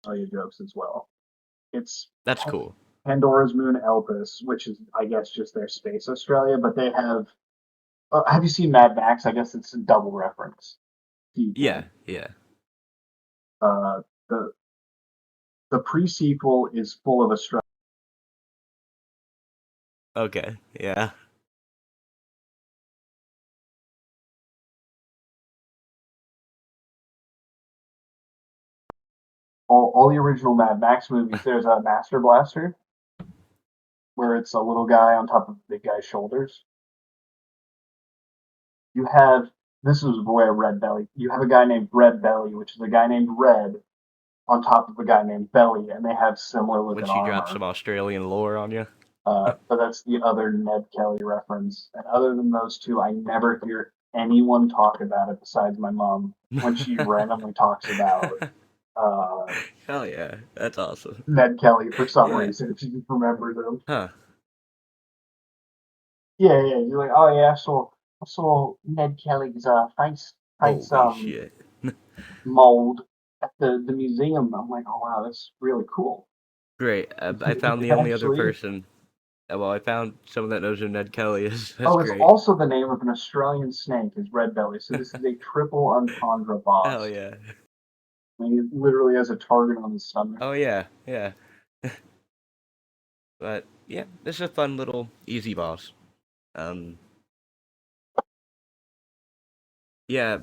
Australia jokes as well. It's That's cool. Pandora's Moon Elpis, which is I guess just their space Australia, but they have you seen Mad Max? I guess it's a double reference. Yeah, Sequel. yeah. Uh, the the pre-sequel is full of Australia. Okay, yeah. All the original Mad Max movies. There's a Master Blaster where it's a little guy on top of the big guy's shoulders. You have this is where Red Belly. You have a guy named Red Belly, which is a guy named Red on top of a guy named Belly, and they have similar When looking she drops armor. some Australian lore on you. But that's the other Ned Kelly reference. And other than those two, I never hear anyone talk about it besides my mom when she randomly talks about uh, Hell yeah, that's awesome. Ned Kelly for some Yeah. reason. She just remembers him. Huh. Yeah, yeah. You're like, oh yeah, I saw Ned Kelly's face Holy shit. mold at the museum. I'm like, oh wow, that's really cool. Great. I found It the only other actually is. person. Well, I found someone that knows who Ned Kelly is. That's Oh, it's great. also the name of an Australian snake is red belly. So this is a triple entendre Hell boss. yeah. I mean, he literally has a target on his stomach. Oh yeah, yeah. But yeah, this is a fun little easy boss. Um, yeah,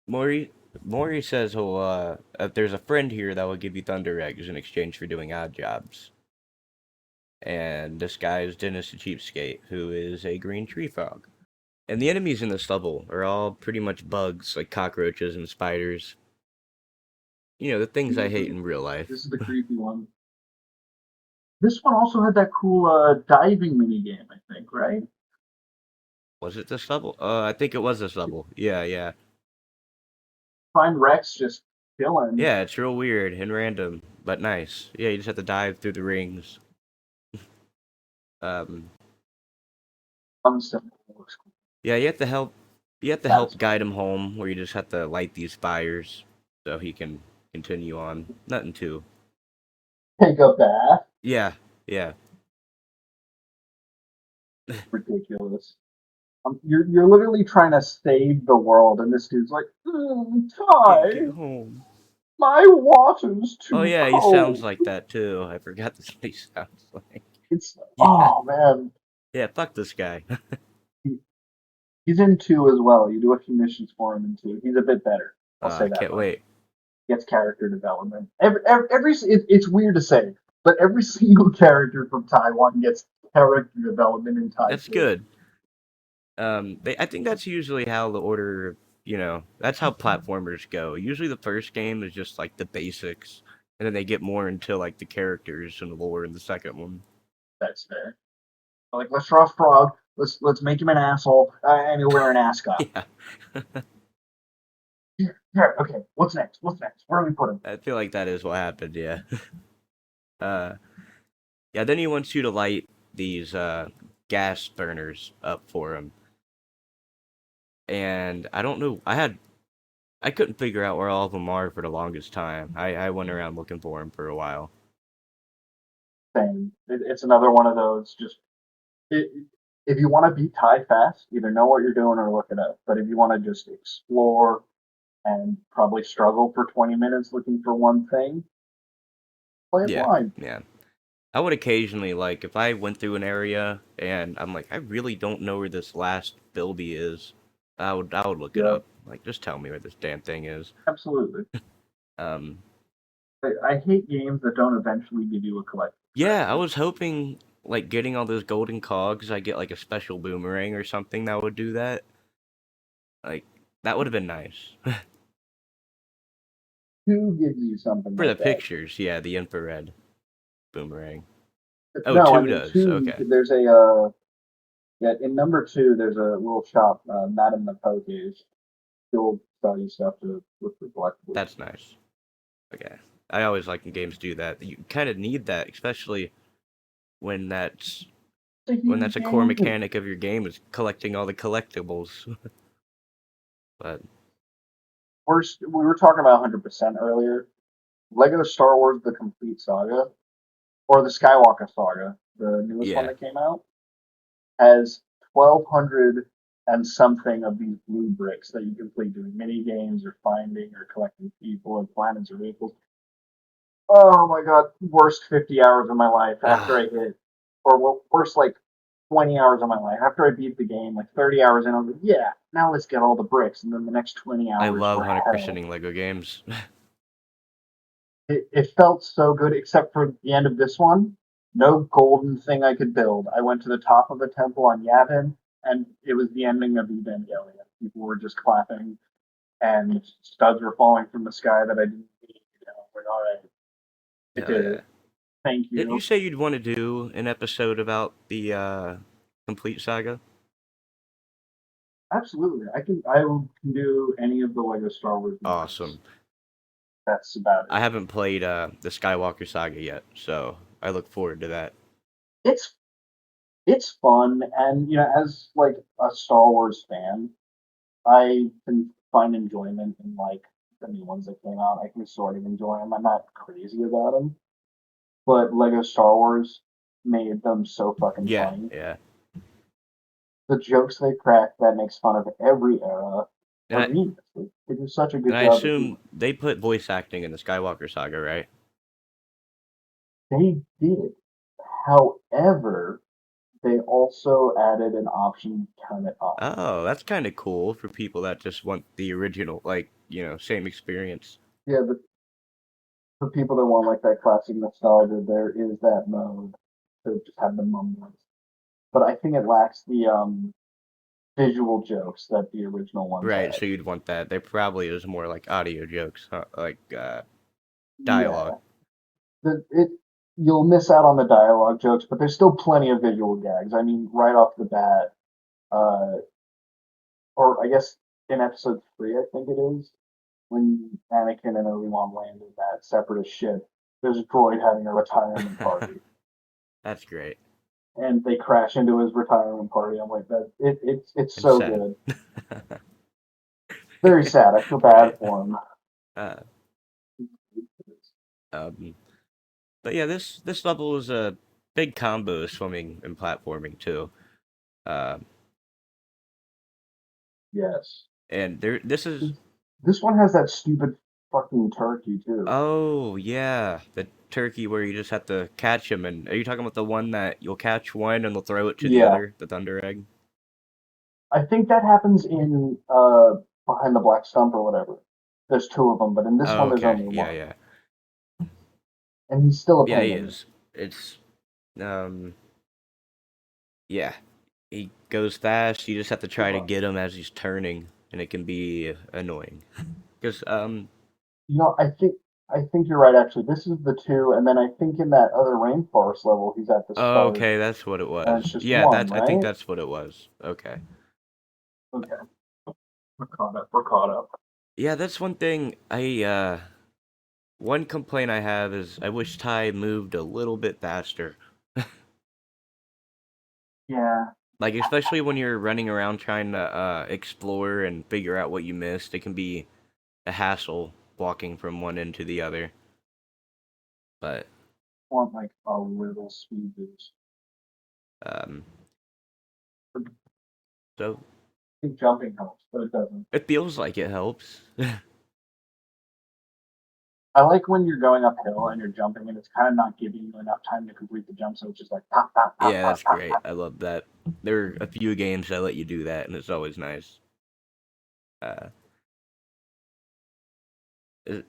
Maury Maury says he'll if there's a friend here that will give you thunder eggs in exchange for doing odd jobs. And this guy is Dennis the Cheapskate, who is a green tree frog. And the enemies in this level are all pretty much bugs like cockroaches and spiders. You know, the things I hate in real life. This is the creepy one. This one also had that cool diving mini game, I think, right? Was it this level? I think it was this level. Yeah, yeah. Find Rex just chilling. Yeah, it's real weird and random, but nice. Yeah, you just have to dive through the rings. Um, Stuff looks cool. yeah, you have to help. You have to That is help guide him home, or you just have to light these fires so he can continue on. Nothing too. take a bath. Yeah, yeah. Ridiculous. You're literally trying to save the world, and this dude's like, Can't get Ty, home. my water's Oh too yeah, he sounds cold. like that too. I forgot that's what he sounds like. It's Yeah, oh man, yeah. Fuck this guy. he, he's in two as well. You do a few missions for him in two. He's a bit better. I'll say I that can't much. wait. Gets character development. It's weird to say, but every single character from Taiwan gets character development in Tai That's 2. good. I think that's usually how the order, that's how platformers go. Usually the first game is just like the basics, and then they get more into like the characters and the lore in the second one. That's fair. Like let's draw a frog. Let's make him an asshole, and he'll wear an ascot. Yeah, Yeah, okay. What's next? What's next? Where do we put him? I feel like that is what happened. Yeah. uh, yeah. Then he wants you to light these gas burners up for him, and I don't know. I couldn't figure out where all of them are for the longest time. I went around looking for them for a while. Same. It's another one of those. Just it, if you want to beat tie fast, either know what you're doing or look it up. But if you want to just explore and probably struggle for 20 minutes looking for one thing, play it Yeah, blind. yeah. I would occasionally, like, if I went through an area and I'm like, I really don't know where this last Bilby is, I would look it Yep, up. Like, just tell me where this damn thing is. absolutely. Um, I hate games that don't eventually give you a collectible yeah, I treasure. was hoping, like, getting all those golden cogs, I get, like, a special boomerang or something that would do that. Like, that would have been nice. Two gives you something For the like that. pictures, yeah, the infrared boomerang. Oh, No, I two mean does. two. Okay. There's a yeah. In number two, there's a little shop, Madame Napoke's. He'll sell you stuff to look for collectibles. That's nice. Okay. I always like when games do that. You kind of need that, especially when that's It's a when huge that's a core game. mechanic of your game is collecting all the collectibles. But We were talking about 100% earlier. Lego Star Wars: The Complete Saga, or the Skywalker Saga, the newest one yeah, that came out, has 1,200 and something of these blue bricks that you complete doing mini games or finding or collecting people or planets or vehicles. Oh my god, worst 50 hours of my life after I ah, hit, or worst like 20 hours of my life after I beat the game, like 30 hours in. I was like, yeah, now let's get all the bricks, and then the next 20 I hours love were hell. 100%ing Lego games. It felt so good, except for the end of this one. No golden thing I could build. I went to the top of a temple on Yavin, and it was the ending of Evangelion. People were just clapping, and studs were falling from the sky that I didn't need. Like, all right, I Hell did yeah! it. Thank Didn't you you. say you'd want to do an episode about the complete saga? Absolutely. I can do any of the Lego Star Wars movies. Awesome. That's about I it. haven't played the Skywalker saga yet, so I look forward to that. It's it's fun, and as like a Star Wars fan, I can find enjoyment in like the new ones that came out. I can sort of enjoy them. I'm not crazy about them, but Lego Star Wars made them so fucking Yeah, funny. yeah. The jokes they crack that makes fun of every era And are I genius. They do such a and good I job of doing. assume they put voice acting in the Skywalker saga, right? They did. However, they also added an option to turn it off. Oh, that's kind of cool for people that just want the original, like, same experience. Yeah, but for people that want like that classic nostalgia, there is that mode to just have the moments. But I think it lacks the visual jokes that the original ones Right, had. so you'd want that. There probably is more like audio jokes, huh? Like dialogue. Yeah, it you'll miss out on the dialogue jokes, but there's still plenty of visual gags. I mean, right off the bat, uh, or I guess in episode three, I think it is, when Anakin and Obi-Wan land in that separatist ship, there's a droid having a retirement party, That's great and they crash into his retirement party. I'm like, it's and so sad. good. Very sad. I feel bad Right. for him. Uh, um, but yeah, this level is a big combo of swimming and platforming too. Uh, Yes. and this is This one has that stupid fucking turkey too. oh yeah, the turkey where you just have to catch him. And are you talking about the one that you'll catch one and they'll throw it to the Yeah, other, the thunder egg? I think that happens in Behind the Black Stump or whatever. There's two of them, but in this Oh, one there's okay, only yeah, one, yeah, and he's still a yeah. pain He in the. is. It's um, yeah. He goes fast. You just have to try to get him as he's turning, and it can be annoying. Because I think you're right. Actually, this is the two, and then I think in that other rainforest level, he's at the start, okay, that's what it and it's was. just Yeah, one, that's I think right? that's what it was. Okay. Okay, we're caught up. We're caught up. Yeah, that's one thing. One complaint I have is I wish Ty moved a little bit faster. Yeah, Like especially when you're running around trying to explore and figure out what you missed, it can be a hassle walking from one end to the other. But Want like a little speed boost. um, so I think jumping helps, but it doesn't. it feels like it helps. I like when you're going uphill and you're jumping and it's kind of not giving you enough time to complete the jump, so it's just like pop, pop, pop, Yeah, pop, that's pop, great. pop. I love that. There are a few games that let you do that, and it's always nice. Uh, it-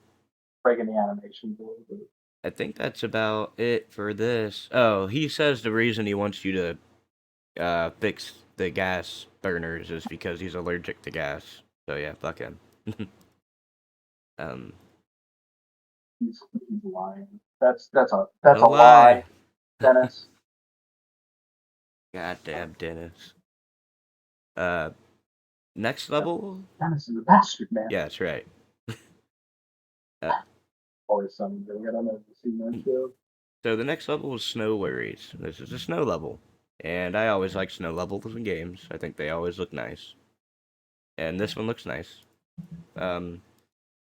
Breaking the animation a little bit. I think that's about it for this. Oh, he says the reason he wants you to fix the gas burners is because he's allergic to gas. So yeah, fuck him. um, He's lying. That's no a lie. lie, Dennis. Goddamn Dennis. Uh, next level. Dennis is a bastard, man. Yeah, that's right. Uh, Always something good. I don't know if you've seen that show. so the next level is Snow Worries. This is a snow level, and I always like snow levels in games. I think they always look nice, and this one looks nice.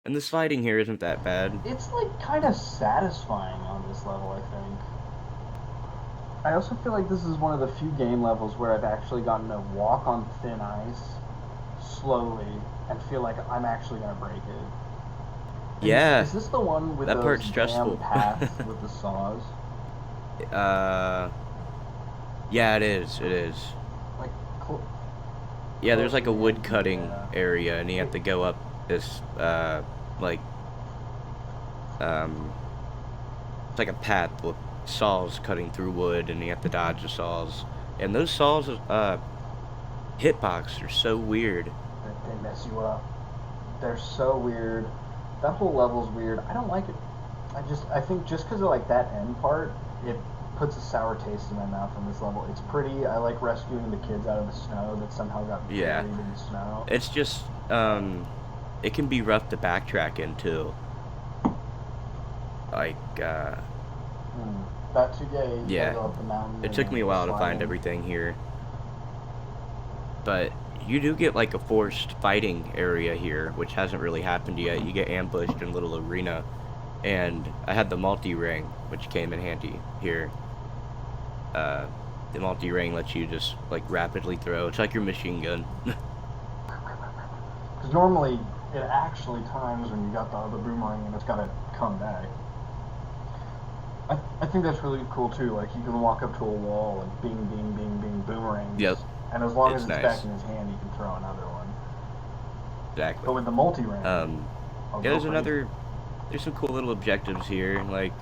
And the sliding here isn't that bad. It's like kind of satisfying on this level, I think. I also feel like this is one of the few game levels where I've actually gotten to walk on thin ice slowly and feel like I'm actually gonna break it. Yeah, Is this the one with that those part's damn stressful. paths with the saws? Yeah, it is. It is. Like, Yeah, there's close like to a the wood end, cutting yeah. area, and you have to go up this like um, it's like a path with saws cutting through wood, and you have to dodge the saws. And those saws, hitbox are so weird. They mess you up. They're so weird. That whole level's weird. I don't like it. I think just because of like that end part, it puts a sour taste in my mouth on this level. It's pretty. I like rescuing the kids out of the snow that somehow got Yeah, buried in the snow. it's just it can be rough to backtrack into. Like That too gay. You gotta yeah, go up the mountain it and took me a while to find sliding. everything here, but you do get like a forced fighting area here, which hasn't really happened yet. You get ambushed in a little arena, and I had the multi-ring, which came in handy here. Uh, the multi-ring lets you just like rapidly throw. It's like your machine gun. Because normally it actually times when you got the other boomerang and it's gotta come back. I think that's really cool too. Like you can walk up to a wall and bing, bing, bing, bing, boomerangs, Yep, and as long as it's it's back nice. in his hand, you can throw another one. Exactly. But with the multi-ring, I'll Yeah, go crazy. there's some cool little objectives here. Like,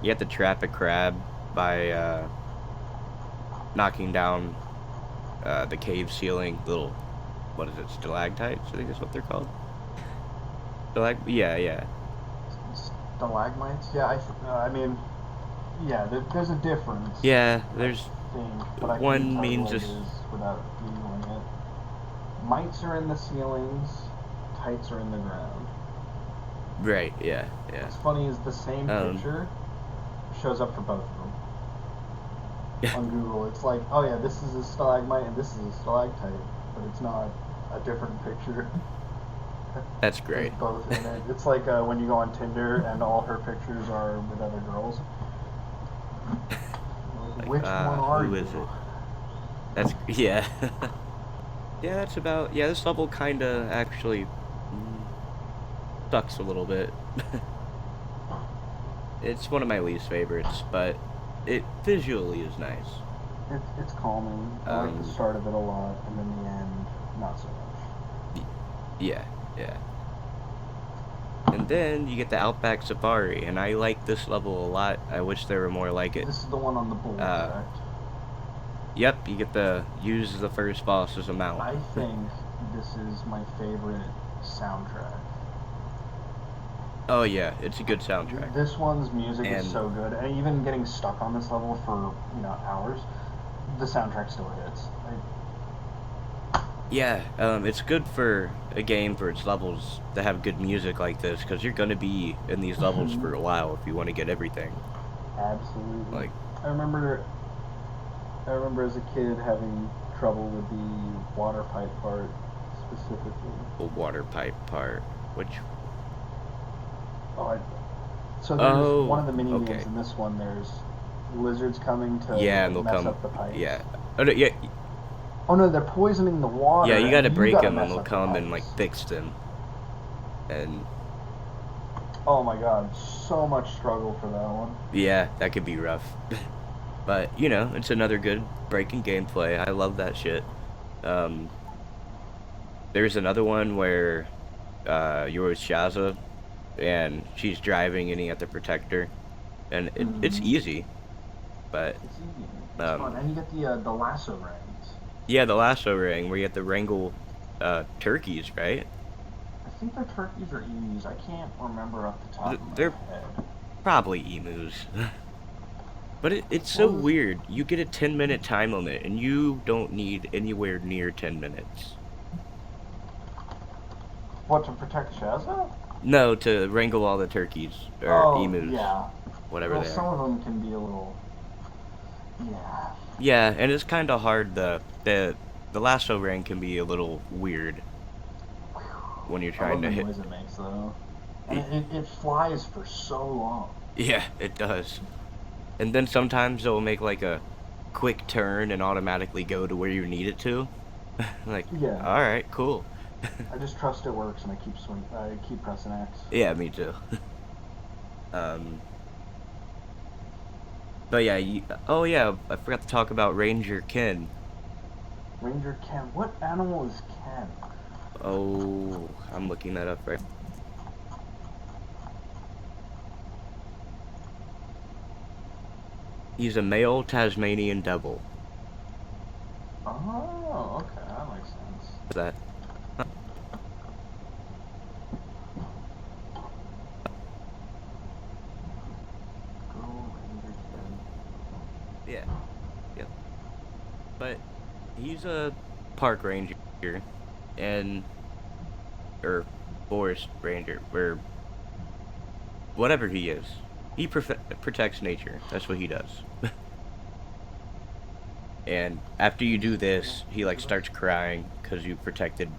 you have to trap a crab by knocking down the cave ceiling. Little, what is it? Stalactites, I think is what they're called. Yeah, yeah, Stalagmites? Yeah, I mean, yeah, there's a difference, yeah. I There's think, but I couldn't one tell you means what it just is without googling it. Mites are in the ceilings, tights are in the ground. right. Yeah, yeah. What's funny is the same Um, picture shows up for both of them on Google. It's like, oh yeah, this is a stalagmite and this is a stalactite, but it's not a different picture. that's There's great. both in it. It's like when you go on Tinder and all her pictures are with other girls. Like, Like, which one are who you? is it? That's yeah. Yeah, that's about. Yeah, this level kinda actually sucks a little bit. It's one of my least favorites, but it visually is nice. It's calming. I like the Um, start of it a lot, and then the end, not so much. y- yeah, yeah. And then you get the Outback Safari, and I like this level a lot. I wish there were more like it. This is the one on the bull, Uh, correct? yep, you get the use the first boss as a mount. I think this is my favorite soundtrack. Oh yeah, it's a good soundtrack. This one's music is And so good, and even getting stuck on this level for hours, the soundtrack still hits. yeah, it's good for a game for its levels to have good music like this, because you're gonna be in these levels for a while if you want to get everything. Absolutely. Like, I remember I remember as a kid having trouble with the water pipe part specifically. water pipe part. Which? Oh, so there's one Oh, of the mini games okay. in this one. There's lizards coming to Yeah, and like they'll mess come. up the pipes. Yeah. Oh, no, yeah, Oh no, they're poisoning the yeah. water, You gotta and you break gotta them, and mess they'll up the come and like pipes. fix them. And Oh my god, so much struggle for that one. yeah, that could be rough. But it's another good breaking gameplay. I love that shit. Um, there's another one where you're with Shaza, and she's driving, and you have to protect her, and it's Mm-hmm. easy. But It's easy. It's fun, um, and you get the lasso rings. yeah, the lasso ring where you have to wrangle turkeys, right? I think they're turkeys or emus. I can't remember off the top of my They're head. probably emus. But it's so What was weird. You get a 10-minute time limit, and you don't need anywhere near 10 minutes. what to protect Shaza? No, to wrangle all the turkeys or Oh emus, yeah. whatever Well, they some are. of them can be a little. Yeah. Yeah, and it's kind of hard. The lasso ring can be a little weird when you're I trying love to the hit. noise it makes though, and y- it flies for so long. Yeah, it does. And then sometimes it'll make like a quick turn and automatically go to where you need it to. Like, Yeah. all right, cool. I just trust it works, and I keep swing. I keep pressing X. Yeah, me too. Um, but yeah, oh yeah, I forgot to talk about Ranger Ken. Ranger Ken. What animal is Ken? Oh, I'm looking that up right. He's a male Tasmanian devil. Oh, okay, that makes sense. Is that? Go Ranger Ken. Yeah, yeah. But he's a park ranger and or forest ranger or whatever he is. He protects nature. That's what he does. And after you do this, he like starts crying because you protected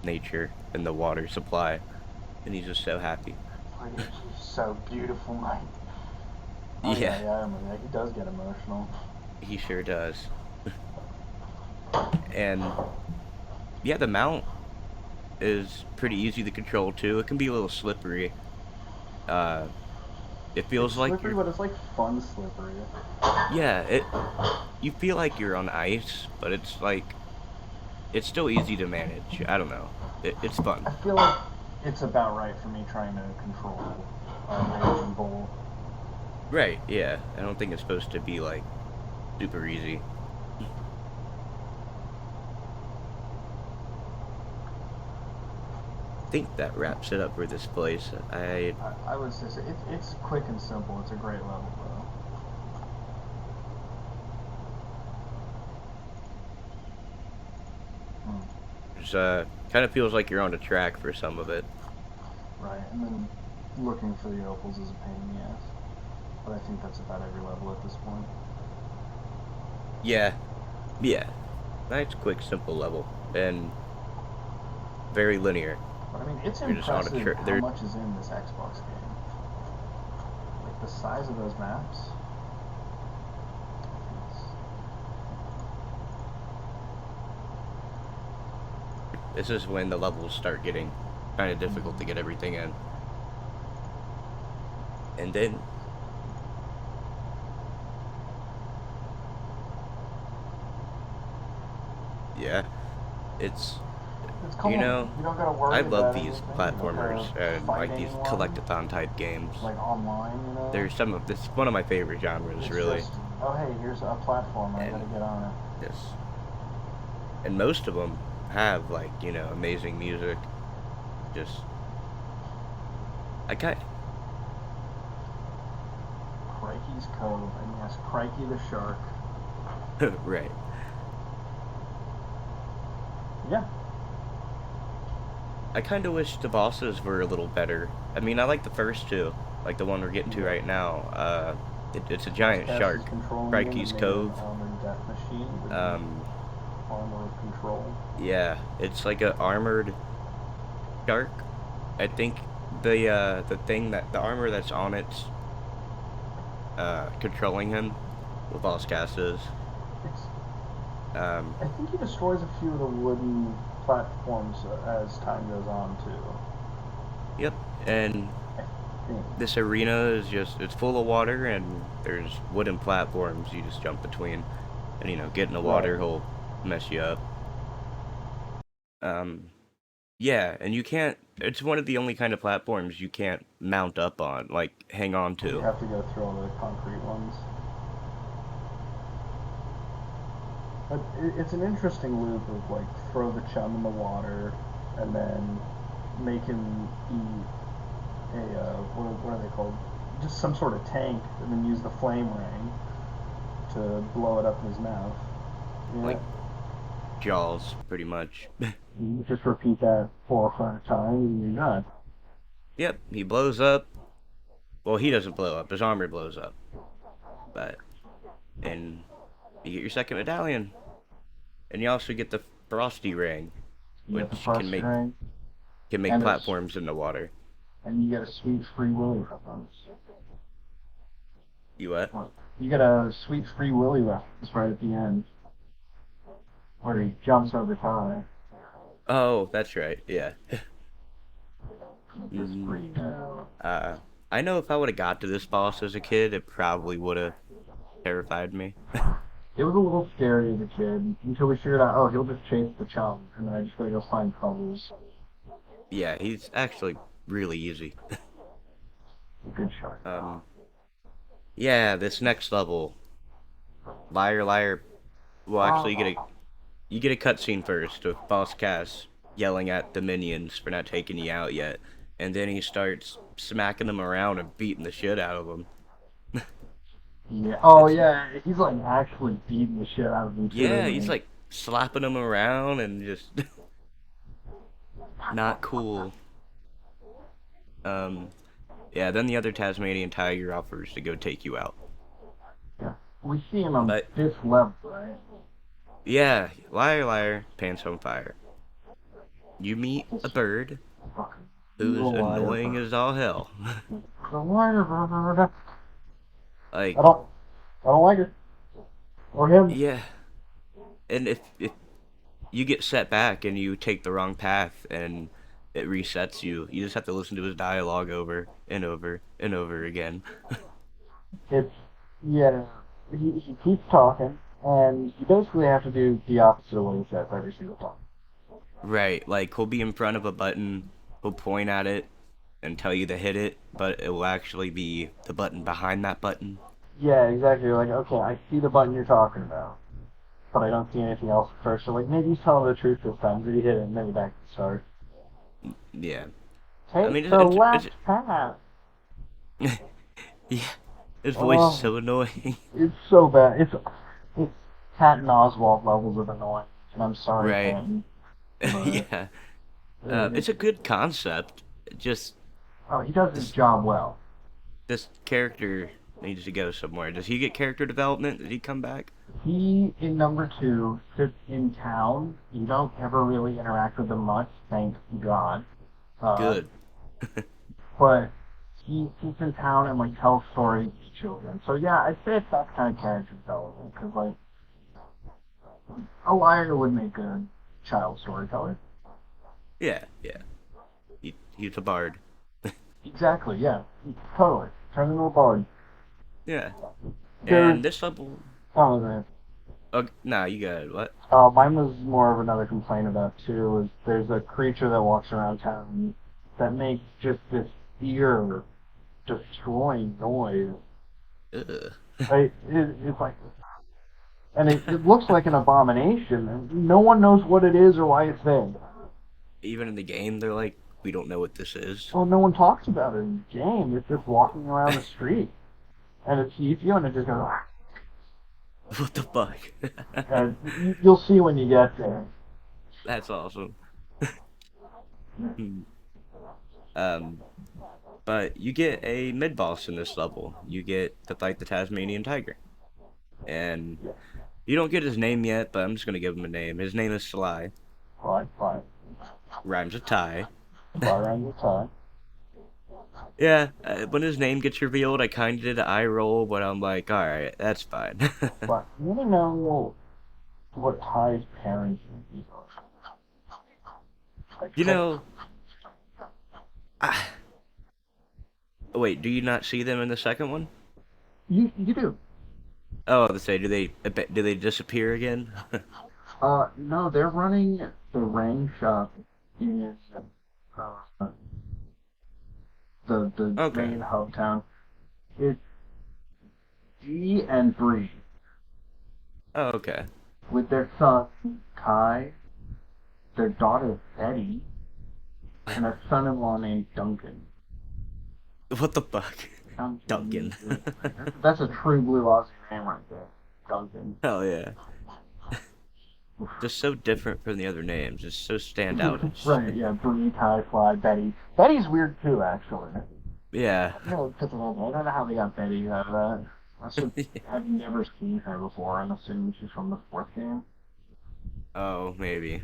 nature and the water supply, and he's just so happy. Like, he's so beautiful, mate. Oh Yeah, yeah, yeah. I mean, yeah, he does get emotional. he sure does. And yeah, the mount is pretty easy to control too. It can be a little slippery. Uh, it It's feels like slippery, you're but it's like fun slippery. yeah. You feel like you're on ice, but it's like it's still easy to manage. I don't know. It's fun. I feel like it's about right for me trying to control raging bull. Right? Yeah. I don't think it's supposed to be like super easy. Think that wraps it up for this place. I would say so. It's quick and simple. It's a great level though. Hmm. Just kind of feels like you're on a track for some of it. Right, and then looking for the opals is a pain in the ass. But I think that's about every level at this point. Yeah. Yeah. Nice, quick, simple level and very linear. But I mean, it's You're just on a impressive track. how much is in this Xbox game. Like the size of those maps. It's, This is when the levels start getting kind of difficult to mm-hmm. get everything in. And then, yeah, it's, It's you calm. know, You don't gotta I worry love about these anything. You don't gotta platformers and fight like these anyone. collectathon type games. Like online, you know. They're some of this one of my favorite genres, It's really. just, oh hey, here's a platform. I gotta And get on it. this, and most of them have like amazing music. Just I kind Crikey's Cove, and yes, Crikey the shark. right. Yeah. I kind of wish the bosses were a little better. I mean, I like the first two, like the one we're getting to Yeah. right now. It's a Boss giant Cass is shark. controlling him Crikey's and made an Cove. armored death machine with Um, armor of control. yeah, it's like a armored. shark. I think the thing that the armor that's on it's controlling him. Well, boss cast is. It's, Um, I think he destroys a few of the wooden platforms as time goes on too. yep. And I think. this arena is just it's full of water and there's wooden platforms you just jump between, and get in the Right. water he'll mess you up. Um, yeah, and you can't. It's one of the only kind of platforms you can't mount up on, like hang on You to. have to go through all the concrete ones. But it's an interesting loop of like throw the chum in the water and then make him eat what are they called? Just some sort of tank, and then use the flame ring to blow it up in his mouth. Yeah. Like Jaws, pretty much. You just repeat that 4 or 5 times and you're done. Yep, he blows up. Well, he doesn't blow up. His armor blows up. But and you get your second medallion, and you also get the frosty ring, You get the which first ring, can make and platforms in the water. you get a sweet free willy reference. You what? You get a sweet free willy reference right at the end, where he jumps over time. Oh, that's right. Yeah. It's mm, free. uh, I know if I would have got to this boss as a kid, it probably would have terrified me. It was a little scary as a kid until we figured out, oh, he'll just chase the chum, and then I just gotta go find puzzles. Yeah, he's actually really easy. Good shot. Yeah, this next level, liar, liar. Well, actually, you get a cutscene first with Boss Cass yelling at the minions for not taking you out yet, and then he starts smacking them around and beating the shit out of them. Yeah. Oh It's yeah, he's like actually beating the shit out of me too, Yeah, isn't he's he? like slapping them around and just not cool. Um, yeah. Then the other Tasmanian tiger offers to go take you out, Yeah. We see him on but this level, right? yeah, liar, liar, pants on fire. You meet This a bird fucking who's evil liar annoying bird. as all hell. The liar bird. I Like, don't, I don't like it or him. yeah, and if you get set back and you take the wrong path and it resets you, you just have to listen to his dialogue over and over and over again. It's yeah. He keeps talking, and you basically have to do the opposite of what he says every single time. Right, like he'll be in front of a button, he'll point at it and tell you to hit it, but it will actually be the button behind that button. Yeah, exactly. You're like, okay, I see the button you're talking about, but I don't see anything else at first. So like, maybe he's telling the truth this time. Did he hit it? And then he back to the start. Yeah, I Take mean the left path. yeah, his voice is Oh, so annoying. it's so bad. It's Patton Oswalt levels of annoying, and I'm sorry, Right, Patton, but yeah. uh, It's a good concept. Just oh, he does his this job well. this character needs to go somewhere. Does he get character development? Did he come back? He, in number 2, sits in town. You don't ever really interact with him much, thank God. Uh, Good. but he sits in town and like tells stories to children. So yeah, I'd say it's that kind of character development because like a liar would make a child storyteller. Yeah, yeah. He's a bard. Exactly, yeah, totally. Turn into a bard. Yeah. There's, And this level. oh man. Oh, nah, you got it. What? Mine was more of another complaint about too. Is there's a creature that walks around town that makes just this ear destroying noise. Ugh. It's like, and it looks like an abomination, and no one knows what it is or why it's there. Even in the game, they're like, we don't know what this is. Well, no one talks about it in the game. It's just walking around the street, and it sees you, and it just goes. "Ah." What the fuck? And you'll see when you get there. That's awesome. Hmm. um, but you get a mid boss in this level. You get to fight the Tasmanian tiger, and Yeah, you don't get his name yet, but I'm just gonna give him a name. His name is Sly. fine, fine. Rhymes with tie. Fire on your tie. Yeah, when his name gets revealed, I kind of did an eye roll, but I'm like, all right, that's fine. But you want to know what Ty's parents are? Like, You know, ah, wait, do you not see them in the second one? you do. Oh, let's say, do they disappear again? No, they're running the rain shop in uh, the Okay. main hub town. It's G and Bree Oh, okay. with their son Kai, their daughter Betty, and a son-in-law named Duncan. What the fuck? Duncan. Duncan. That's a true Blue Aussie name right there. Duncan. Hell yeah. Just so different from the other names. Just so standoutish. Right, yeah, Bree, Kai, Fly, Betty. Betty's weird too, actually. Yeah. No, because I don't know how they got Betty out of that. I've never seen her before. I'm assuming she's from the fourth game. Oh, maybe.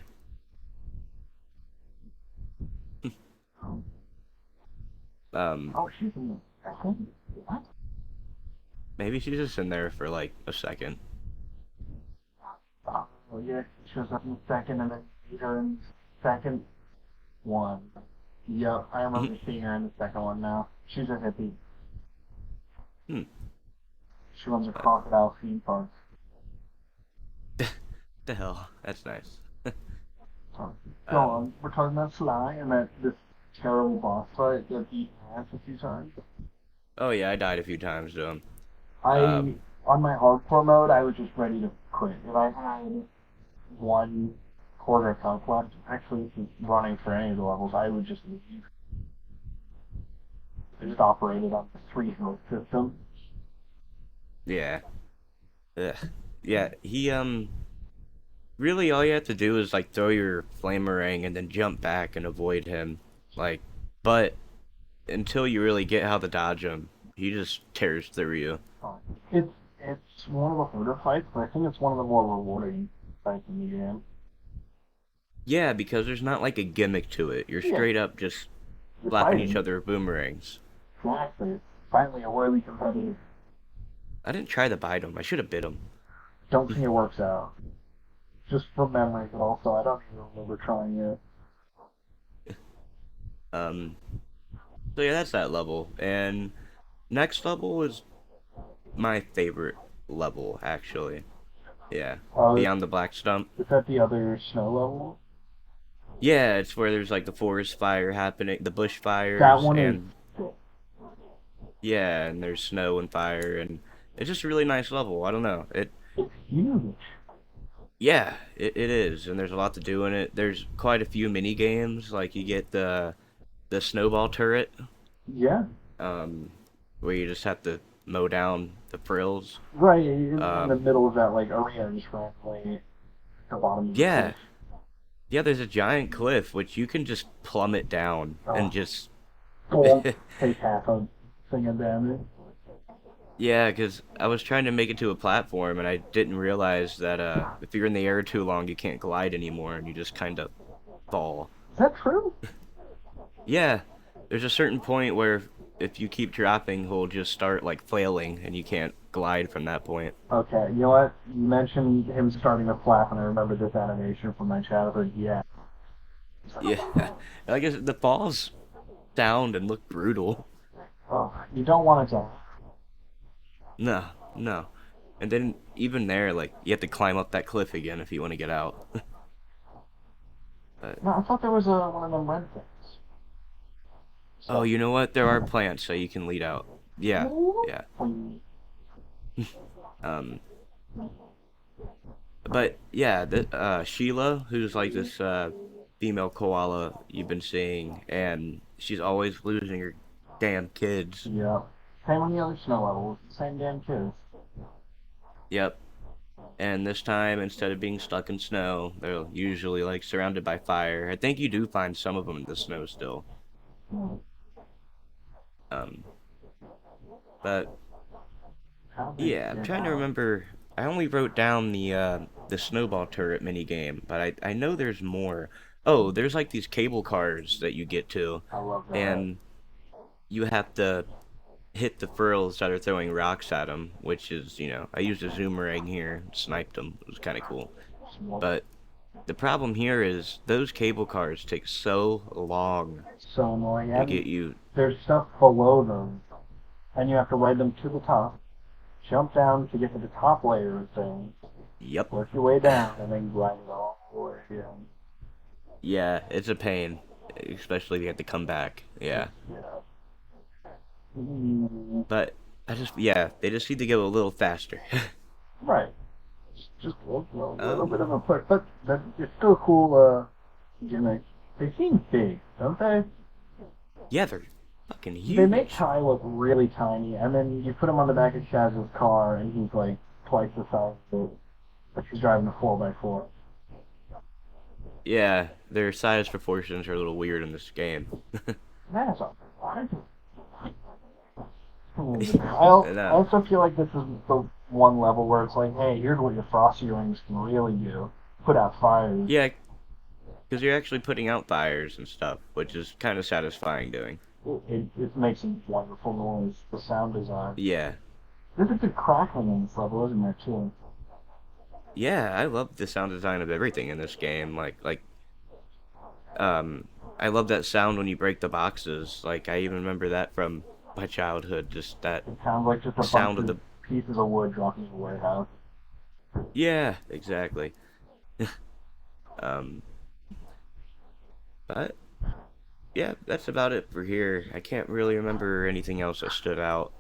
Oh, Um, oh, she's in the second? What? maybe she's just in there for like a second. Oh, yeah, she shows up in the second and then you see her in the second one. Yep, I remember seeing her in the second one now. She's a hippie. Hmm. She runs a crocodile theme park. The hell? That's nice. So, go Um, on. We're talking about Sly and that this terrible boss fight that he has a few times. oh yeah, I died a few times to him. I Um, on my hardcore mode, I was just ready to quit. If I had one quarter cup left, actually running for any of the levels, I would just leave. I just operated on the three health system. yeah. Ugh. Yeah, really all you have to do is like throw your flamerang and then jump back and avoid him. Like, but until you really get how to dodge him, he just tears through you. Uh, it's one of the harder fights, but I think it's one of the more rewarding fights in the game. Yeah, because there's not like a gimmick to it. You're Yeah, straight up just you're slapping each fighting. other with boomerangs. Exactly. It's finally a worthy competitive. I didn't try to bite him. I should have bit him. Don't think it works out. Just from memory, but also I don't even remember trying it. Um, so yeah, that's that level. And next level is my favorite level, actually. Yeah, Uh, Beyond the Black Stump. is that the other snow level? Yeah, it's where there's like the forest fire happening, the bush That fires, one is and yeah, and there's snow and fire, and it's just a really nice level. I don't know. it's huge. Yeah, it is, and there's a lot to do in it. There's quite a few mini games, like you get the snowball turret, Yeah. um, where you just have to mow down the frills. Right, in the Um, middle of that like arena just randomly at the bottom of the yeah, cliff. yeah. There's a giant cliff which you can just plummet down and Oh, just don't take half a thing of damage. yeah, because I was trying to make it to a platform and I didn't realize that if you're in the air too long, you can't glide anymore and you just kind of fall. Is that true? Yeah, there's a certain point where if you keep dropping, he'll just start like flailing and you can't glide from that point. Okay, you know what? You mentioned him starting to flap, and I remember this animation from my childhood. Yeah. Yeah, I guess the falls sound and look brutal. Oh, you don't want it to. No, no. And then even there, like you have to climb up that cliff again if you want to get out. But No, I thought there was one of them red things. oh, So. you know what? There are plants so you can lead out. Yeah, yeah. Um, but yeah, Sheila, who's like this female koala you've been seeing, and she's always losing her damn kids. Yeah. Same on the other snow levels. Same damn kids. Yep. And this time, instead of being stuck in snow, they're usually like surrounded by fire. I think you do find some of them in the snow still. Hmm. Um, but How they yeah, I'm get trying to out? remember. I only wrote down the snowball turret mini game, but I know there's more. Oh, there's like these cable cars that you get to, I love that. and you have to hit the furls that are throwing rocks at them, which is, I used a zoomerang here, sniped them. It was kind of cool. But the problem here is those cable cars take so long So annoying. to And get you. there's stuff below them, and you have to ride them to the top, jump down to get to the top layer of things, Yep. work your way down, and then grind it all the way down. Yeah, it's a pain, especially if you have to come back. Yeah. Yeah. Mm, But yeah, they just need to go a little faster. right. Just a little bit um, of a push, but it's still a cool gimmick. They seem big, don't they? yeah, they're fucking They make huge. Ty look really tiny, and then you put him on the back of Shaz's car, and he's like twice the size of it. Like he's driving a 4x4. Yeah, their size proportions are a little weird in this game. That's all right. And I also feel like this is the one level where it's like, hey, here's what your frosty rings can really do. Put out fires. yeah, because you're actually putting out fires and stuff, which is kind of satisfying doing. It makes a wonderful noise. The sound design. Yeah, There's a good crackling in this level, isn't there, too? yeah, I love the sound design of everything in this game. Um, I love that sound when you break the boxes. Like I even remember that from my childhood. Just that It sounds like just a bunch sound of of the. pieces of wood dropped in a warehouse. Yeah, exactly. Um, but yeah, that's about it for here. I can't really remember anything else that stood out,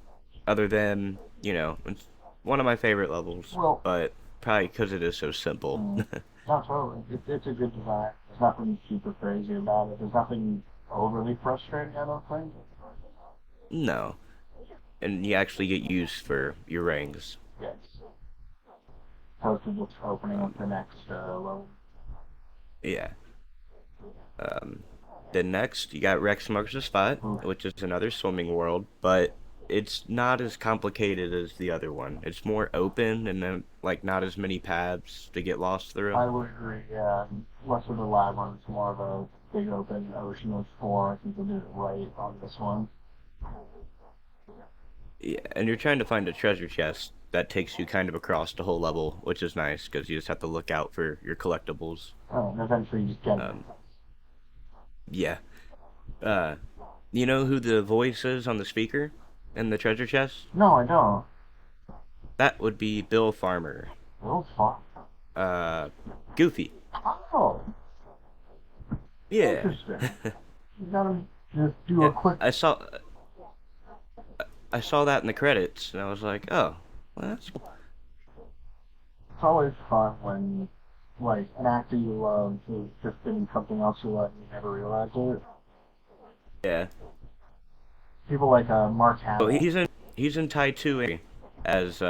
other than it's one of my favorite levels, Well, but probably because it is so simple. mm, not totally. It's a good design. There's nothing super crazy about it. There's nothing overly frustrating, I don't think. No, and you actually get use for your rings. Yes. Opposed to just opening up Um, the next level. yeah. Um, then next you got Rex Marks the Spot, Oof. which is another swimming world, but it's not as complicated as the other one. It's more open and then like not as many paths to get lost through. I would agree, yeah. Less of the labyrinth, more of a big open ocean with four. I think they did it right on this one. Yeah, and you're trying to find a treasure chest that takes you kind of across the whole level, which is nice because you just have to look out for your collectibles. And eventually you just get it. Um, yeah. Uh, you know who the voice is on the speaker in the treasure chest? No, I don't. That would be Bill Farmer. Real fun. Uh, Goofy. Oh, Yeah. interesting. You gotta just do Yeah, a quick. I saw that in the credits, and I was like, oh, well, that's cool. It's always fun when, like, an actor you love is just doing something else you love and you never realize it. Yeah. People like Mark Oh, Hamill. he's in Tai 2 as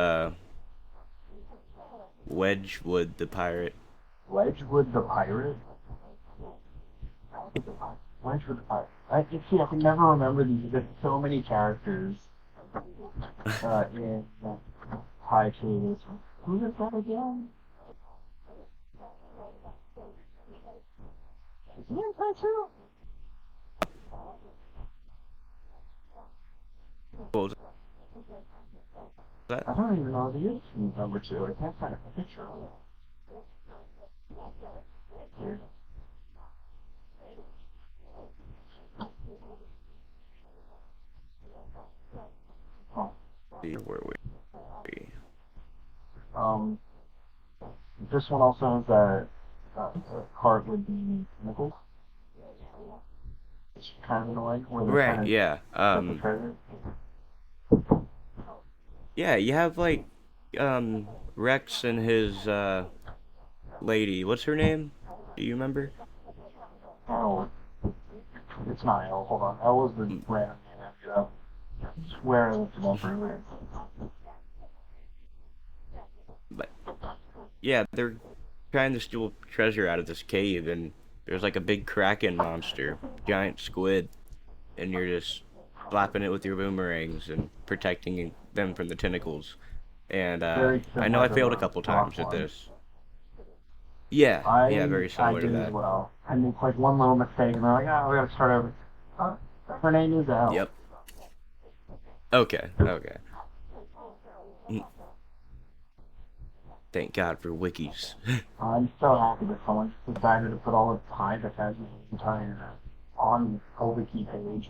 Wedgwood the pirate. Wedgwood the Pirate. Wedgwood the Pirate. I can never remember these. There's so many characters in High Two. Who is that again? Is he in High Two? What was that? I don't even know if he is in number two. I can't find a picture of it. Here. Oh. Where were we? Um, this one also has that cart with the nipples. It's kind of annoying where they're Right, trying to yeah. get the treasure. Yeah, you have like Rex and his lady. What's her name? Do you remember? Oh, it's not L. Hold on. L is the Mm, random name I made up. I swear I looked it up earlier. But yeah, they're trying to steal treasure out of this cave, and there's like a big kraken monster, giant squid, and you're just slapping it with your boomerangs and protecting them from the tentacles. And Very I know similar I to failed a the couple rock times at one. this. Yeah, yeah, I very I similar to did as that. well. I make like one little mistake, and they're like, "Oh, we gotta start over." Uh, Her name is L. Yep. Okay, okay. Mm, Thank God for wikis. I'm so happy that someone decided to put all the time that has the entire on a wiki page.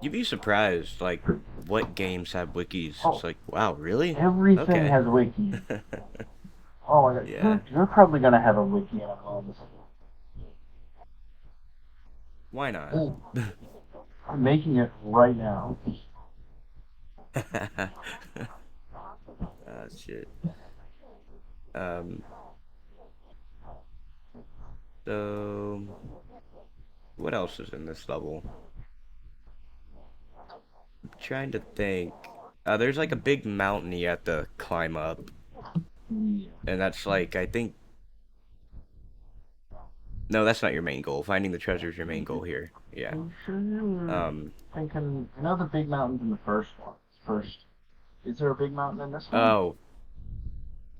You'd be surprised, like, what games have wikis. It's Oh, like, wow, really? everything Okay. has wiki. Oh my god, Yeah. you're probably gonna have a wiki at home. Why not? Oh, I'm making it right now. Ah, shit. Um, so what else is in this level? I'm trying to think. There's like a big mountain you have to climb up, Yeah. and that's like I think no, that's not your main goal. Finding the treasure is your main goal here. Yeah. Are you sure you're Um. thinking? I know the big mountain's in the first one. First, is there a big mountain in this one? Oh,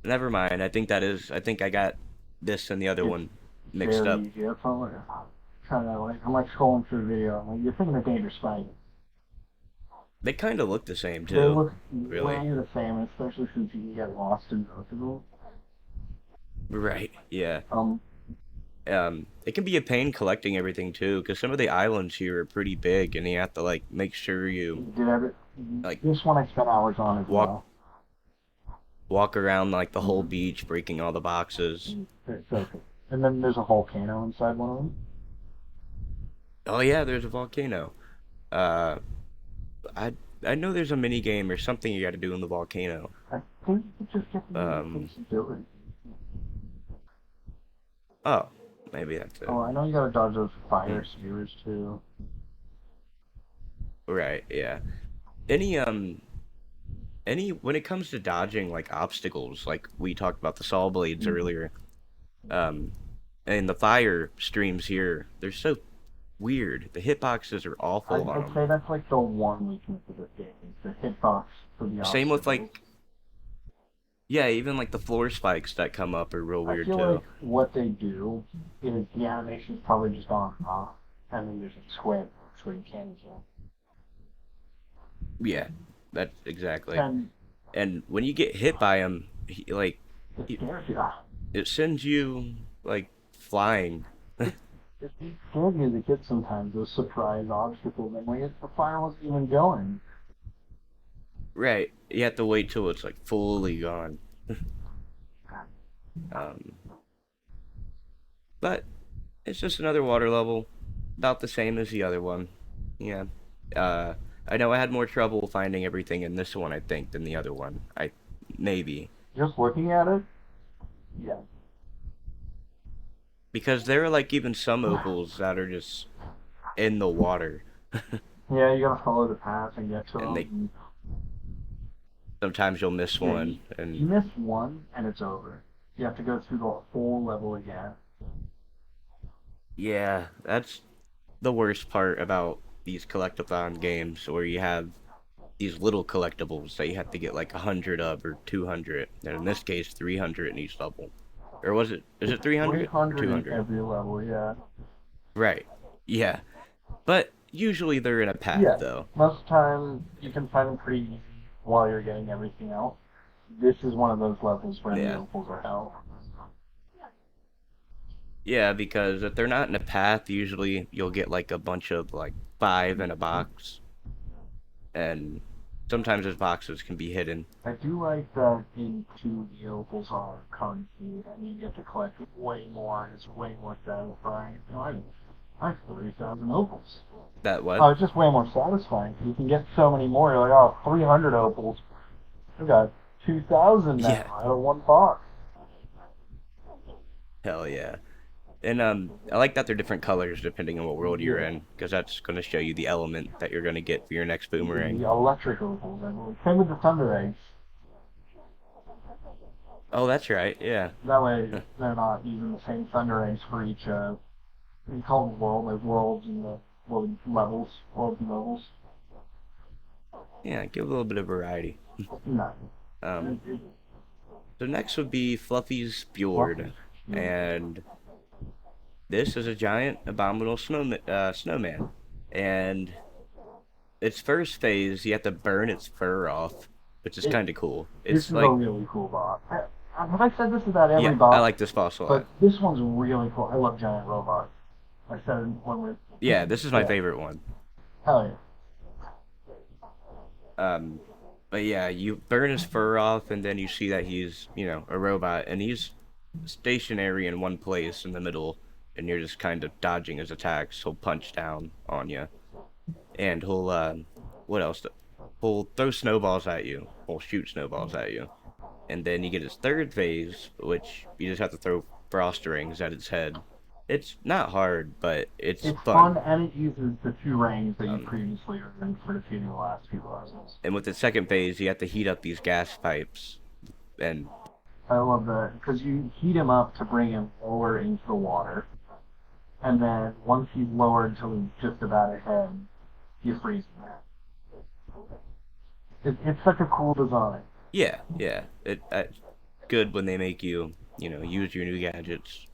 never mind. I think that is. I think I got this and the other It's one mixed very up. easy. That's all. Trying to like, I'm like scrolling through the video. I'm like, you're thinking of Dangerous Spike. They kind of look the same They too. look Really. way the same, especially since you can get lost in both of them. Right. Yeah. Um, It can be a pain collecting everything too, because some of the islands here are pretty big, and you have to like make sure you did ever like this one I spent hours on as walk well. walk around like the whole Mm-hmm. beach, breaking all the boxes. So, and then there's a volcano inside one of them. Oh yeah, there's a volcano. Uh, I I know there's a mini game or something you got to do in the volcano. I think you just get the Um, invincibility. oh, maybe that's it. Oh, I know you gotta dodge those Hmm. fire spewers too. Right, yeah. Any any when it comes to dodging like obstacles, like we talked about the saw blades Mhm. earlier. Um, and the fire streams here, they're so weird. The hitboxes are awful on I'd them. say that's like the one weakness of this game, is the hitbox for the Same with obstacles. like, yeah, even like the floor spikes that come up are real I weird feel like too. what they do is the animation's probably just on and off, and then there's a square box where you can kill. Yeah, that's exactly. And And when you get hit by them, like it he- scares you. it sends you like flying. It scared me as a kid sometimes, those surprise obstacles, and like the fire wasn't even going. Right. You have to wait till it's like fully gone. Um, but it's just another water level, about the same as the other one. Yeah. Uh, I know I had more trouble finding everything in this one, I think, than the other one. I maybe Just looking at it, yeah. because there are like even some opals that are just in the water, Yeah, you gotta follow the path and get to and they them. sometimes you'll miss Yeah, one, you and miss one and it's over. You have to go through the whole level again. yeah, that's the worst part about these collectathon games, where you have these little collectibles that you have to get like 100 of or 200, and in this case 300 in each level. Or was it? Is it 300 or 300 in 200? every level, yeah. Right. Yeah. But usually they're in a path Yeah, though. most of the time you can find them pretty easy while you're getting everything else. This is one of those levels where the Yeah. opals are hell. Yeah, because if they're not in a path, usually you'll get like a bunch of like 5 in a box, and sometimes those boxes can be hidden. I do like that in two the opals are currency and you get to collect way more and it's way more satisfying. You know, I have 30,000 opals. That what? Oh, it's just way more satisfying. You can get so many more. You're like, oh, 300 opals. I got 2,000 now Yeah. out of one box. Hell yeah. And I like that they're different colors depending on what world you're Yeah. in, because that's going to show you the element that you're going to get for your next boomerang. The electric opals. I mean, same with the thunder eggs. Oh, that's right. Yeah. That way, they're not using the same thunder eggs for each. We call them world, like worlds and the world worlds and levels. Yeah, give a little bit of variety. No. Um, So next would be Fluffy's Fjord, Fluffy. and this is a giant abominable snowman, and its first phase you have to burn its fur off, which is It, kind of cool. this It's is a like, really cool boss. Have I said this about every yeah, I boss? like this boss a But lot. this one's really cool. I love giant robots. I said it when we. Yeah, this is my Yeah. favorite one. Hell yeah. Um, but yeah, you burn his fur off, and then you see that he's, a robot, and he's stationary in one place in the middle, and you're just kind of dodging his attacks. He'll punch down on you, and what else? He'll throw snowballs at you. He'll shoot snowballs at you, and then you get his third phase, which you just have to throw frost rings at its head. It's not hard, but it's It's fun. fun and it uses the 2 rings that you Um, previously earned for defeating the last few bosses. and with the second phase, you have to heat up these gas pipes, and I love that because you heat him up to bring him lower into the water, and then once he's lowered till he's just about ahead, you freeze him. It's such a cool design. yeah, it's good when they make you, use your new gadgets.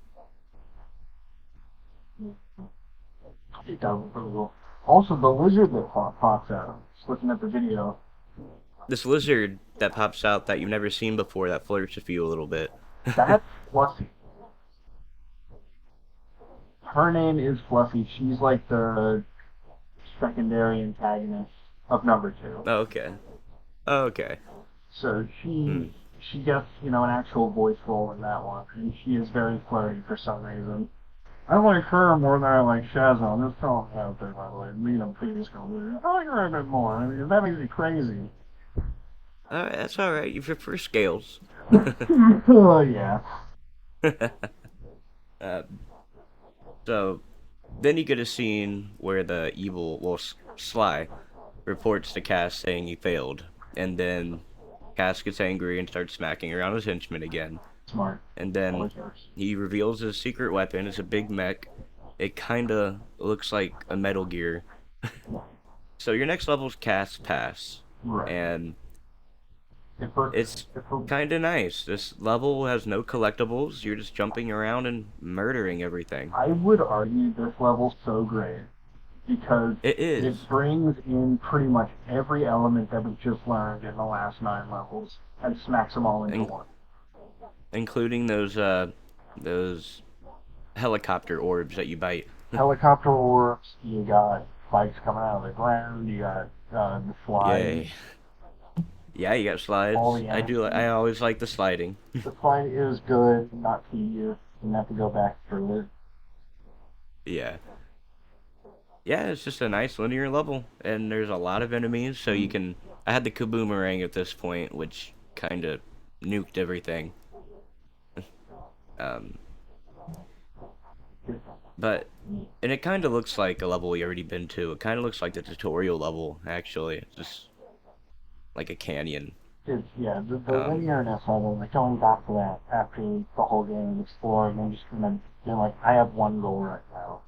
It does look really cool. Also, the lizard that pops out. Just looking at the video, This lizard that pops out that you've never seen before that flirts with you a little bit. that's Fluffy. Her name is Fluffy. She's like the secondary antagonist of number 2. Oh, okay. Oh, okay. So Hmm. she gets an actual voice role in that one, and she is very flirty for some reason. I like her more than I like Shazza. I'm just throwing it out there, by the way. Please go. I like her a bit more. I mean, that makes me crazy. Alright, that's alright. You prefer scales. Oh yeah. uh, so, then you get a scene where the evil, well, Sly, reports to Cass saying he failed. And then Cass gets angry and starts smacking around his henchmen again. Smart. And then he reveals his secret weapon. It's a big mech. It kinda looks like a Metal Gear. So your next level's Cass Pass. Right. And it's If kinda nice. This level has no collectibles. You're just jumping around and murdering everything. I would argue this level's so great because It is. it brings in pretty much every element that we've just learned in the last 9 levels and smacks them all into And- one. Including those helicopter orbs that you bite. Helicopter orbs, you got spikes coming out of the ground, you got the slide. Yay. Yeah, you got slides. All the I always like the sliding. The slide is good, not tedious, you have to go back through it. Yeah. Yeah, it's just a nice linear level, and there's a lot of enemies, so you can... I had the Kaboomerang at this point, which kind of nuked everything. But... And it kind of looks like a level we already been to. It kind of looks like the tutorial level, actually. It's just... like a canyon. The Um, linearness of it, like going back to that after the whole game, exploring, and just being like, I have one goal right now.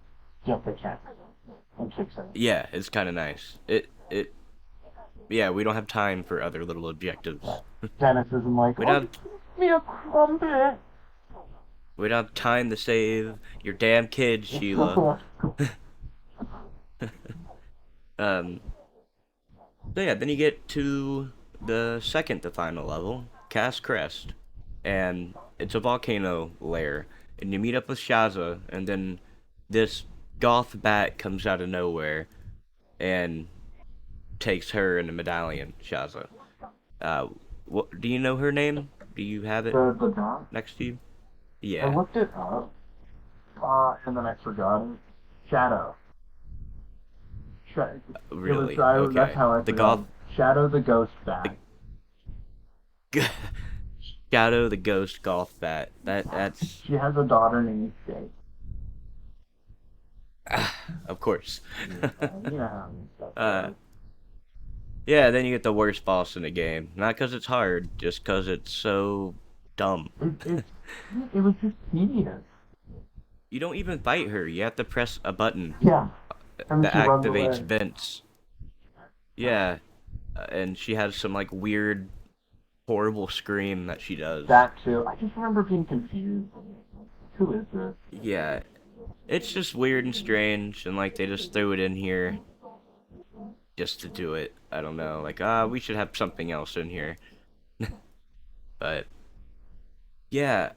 Get the cat and fix it. Yeah, it's kind of nice. Yeah, we don't have time for other little objectives. Dennis isn't like, We don't, give me a crumpet. we don't have time to save your damn kid, Sheila. So yeah, then you get to the second to final level, Cass Crest. And it's a volcano lair. And you meet up with Shazza, and then this goth bat comes out of nowhere and takes her and the medallion, Shazza. What do you know her name? Do you have it The dog. next to you? I Yeah. looked it up, and then I forgot it. Shadow. Really? That's Okay. how I The forgot. goth Shadow the ghost bat. Shadow the Ghost Golf Bat. That's She has a daughter named Jake. of course. You know how stuff Uh, goes. Yeah, then you get the worst boss in the game. Not because it's hard, just because it's so dumb. It was just tedious. You don't even fight her. You have to press a button Yeah. And that she runs activates away. vents. Yeah, and she has some like weird horrible scream that she does. That too. I just remember being confused. Who is this? Yeah, it's just weird and strange, and like they just threw it in here just to do it. I don't know, like we should have something else in here. But yeah,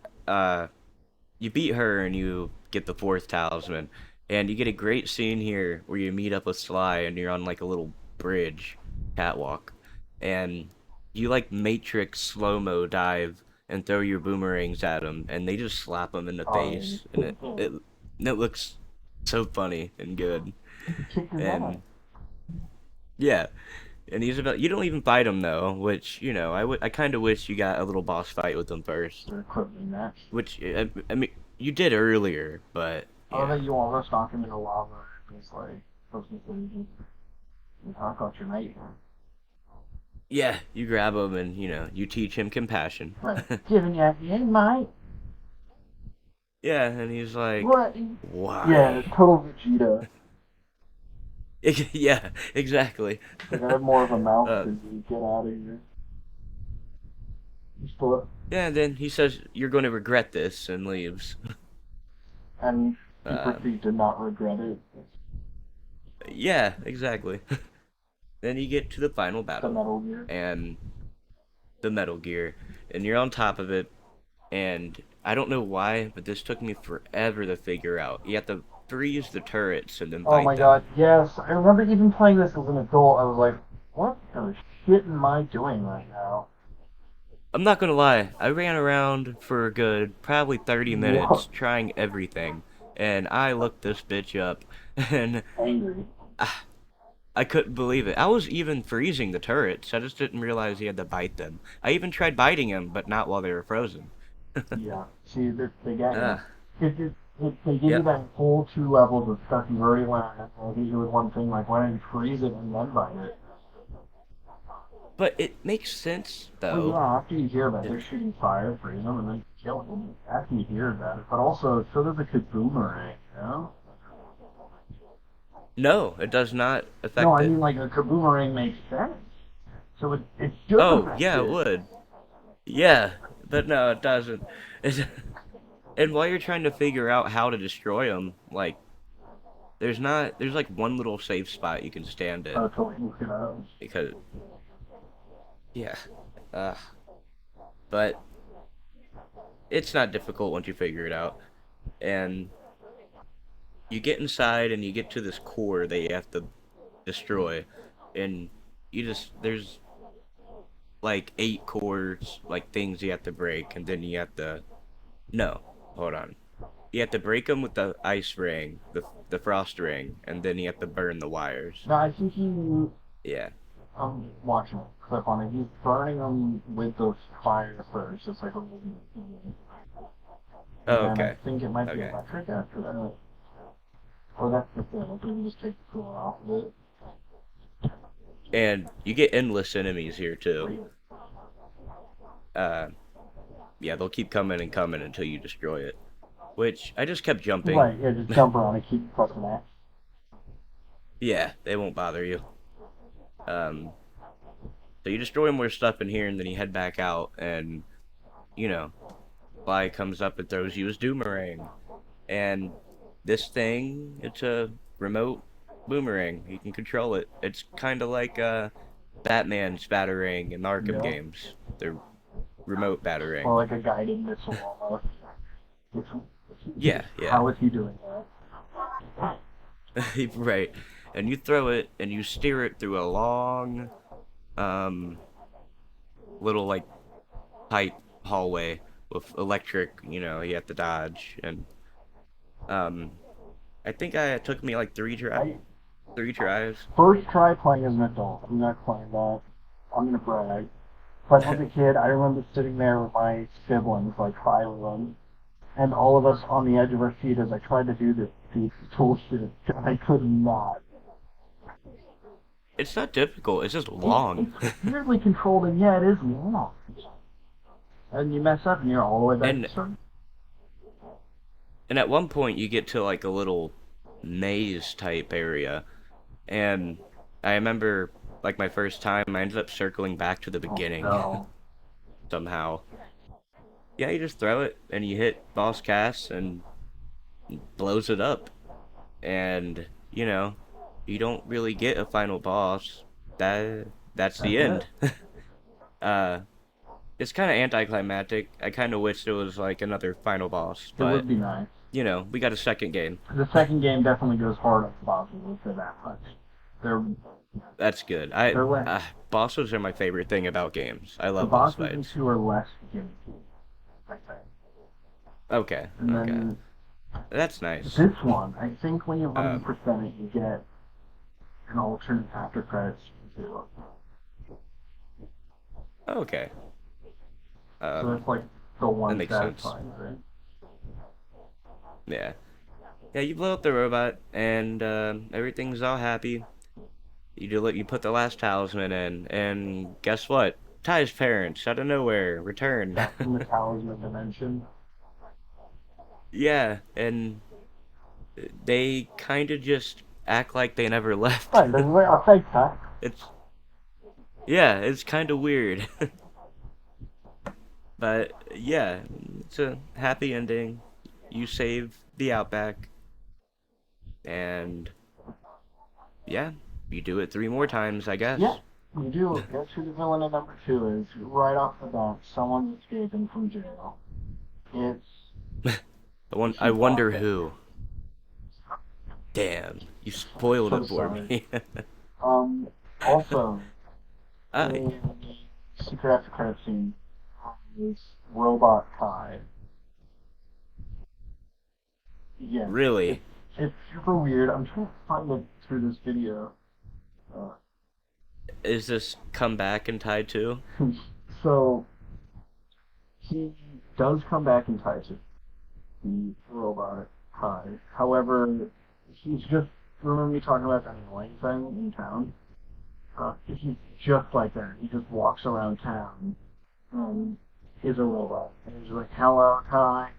you beat her and you get the fourth talisman, and you get a great scene here where you meet up with Sly and you're on like a little bridge, catwalk, and you like Matrix slow-mo dive and throw your boomerangs at them, and they just slap them in the face, and it looks so funny and good. Kick his ass. And yeah, and he's about you don't even fight him though, which I kind of wish you got a little boss fight with him first, They're equipping that. which I mean you did earlier, but Oh, yeah. that you almost knock him into lava. And he's like, you knock out your knight. Yeah, you grab him and you teach him compassion. Like, giving you a hand, mate. Yeah, and he's like, What? why? Yeah, total Vegeta. Yeah, exactly. Like, I have more of a mouth Uh, than you. Get out of here. Just pull it. yeah, and then he says you're going to regret this and leaves. And Uh, Super did not regret it. yeah, exactly. Then you get to the final The battle Metal Gear. and the Metal Gear, and you're on top of it, and I don't know why, but this took me forever to figure out. You have to freeze the turrets and then Oh fight my them. god, yes. I remember even playing this as an adult. I was like, what kind of shit am I doing right now? I'm not gonna lie, I ran around for a good probably 30 minutes What? trying everything, and I looked this bitch up, and Angry. I couldn't believe it. I was even freezing the turrets, I just didn't realize you had to bite them. I even tried biting them, but not while they were frozen. Yeah. See, they get you. Ah, They give you yep. that whole 2 levels of stuff you've already learned, and they'll hit you with one thing like, why don't you freeze it and then bite it? But it makes sense, Well, yeah, though. after you hear about it, they're shooting fire, freeze them, and then kill them. After you hear about it. But also, so does a boomerang, you know? No, it does not No, affect I it. mean, like, a kaboomerang makes sense. So it should Oh, affect yeah, it it. would. Yeah, but no, it doesn't. And while you're trying to figure out how to destroy them, like, there's like one little safe spot you can stand in. To look it up. Because, yeah. Uh, but it's not difficult once you figure it out. And you get inside and you get to this core that you have to destroy. And there's like 8 cores, like things you have to break, and then you have to, no, hold on. You have to break them with the ice ring, the frost ring, and then you have to burn the wires. No, I think Yeah. I'm watching a clip on it. He's burning them with those fire first. It's like a Oh, and then okay. I think it might be Okay. electric after that. Or that's the thing. I think you just take the core off of it. And you get endless enemies here too. Uh, yeah, they'll keep coming and coming until you destroy it. Which I just kept jumping. Right, yeah, just jump around and keep pressing X. Yeah, they won't bother you. So you destroy more stuff in here, and then you head back out, and Fly comes up and throws you his boomerang. And this thing, it's a remote boomerang. You can control it. It's kind of like Batman's batarang in the Arkham Yeah. games. They're remote batarang. Or like a guided missile almost. Yeah, yeah. How is he doing that? Right. And you throw it, and you steer it through a long, little, like, pipe hallway with electric, you have to dodge. And, I think it took me, like, 3 tries. First try playing as an adult. I'm not playing that. I'm gonna brag. But as a kid, I remember sitting there with my siblings, like 5 of them, and all of us on the edge of our seat as I tried to do these bullshit. I could not. It's not difficult, it's just long. It's weirdly controlled, and yeah, it is long. And you mess up, and you're all the way back And- to start. And at one point, you get to, like, a little maze-type area. And I remember, like, my first time, I ended up circling back to the beginning. Oh, somehow. Yeah, you just throw it and you hit boss cast and blows it up. And, you don't really get a final boss. That's That's the it. end. uh, it's kind of anticlimactic. I kind of wish there was like another final boss, It would but be nice. we got a second game. The second game definitely goes hard on the bosses, we'll say that much. They're That's good. they're less Bosses are my favorite thing about games. I the love boss bosses in fights. 2 are less gimmicky, I think. Okay, And okay, then that's nice. this one, I think when you Um, 100% it, you get an alternate after credits too. okay. So it's like the That one makes sense. satisfying thing. Yeah, yeah. You blow up the robot, and everything's all happy. You put the last talisman in, and guess what? Ty's parents, out of nowhere, return. Back in the talisman dimension. Yeah, and they kind of just act like they never left. Right, there's like a fake that. It's yeah, it's kind of weird. But yeah, it's a happy ending. You save the Outback, and yeah, you do it 3 more times, I guess. Yeah, you do. Guess who the villain in number 2 is? Right off the bat, someone's escaping from jail. It's I wonder who. Damn, you spoiled so it for sorry. me. Also, I, the secret after credit scene is Robot Kai. Yeah, really? it's super weird. I'm trying to find it through this video. Uh, Is this come back and tied to? so he does come back in Tyson, the robot Kai. However, he's just remember me talking about that annoying thing in town. He's just like that. He just walks around town and is a robot. And he's like, "Hello, Kai."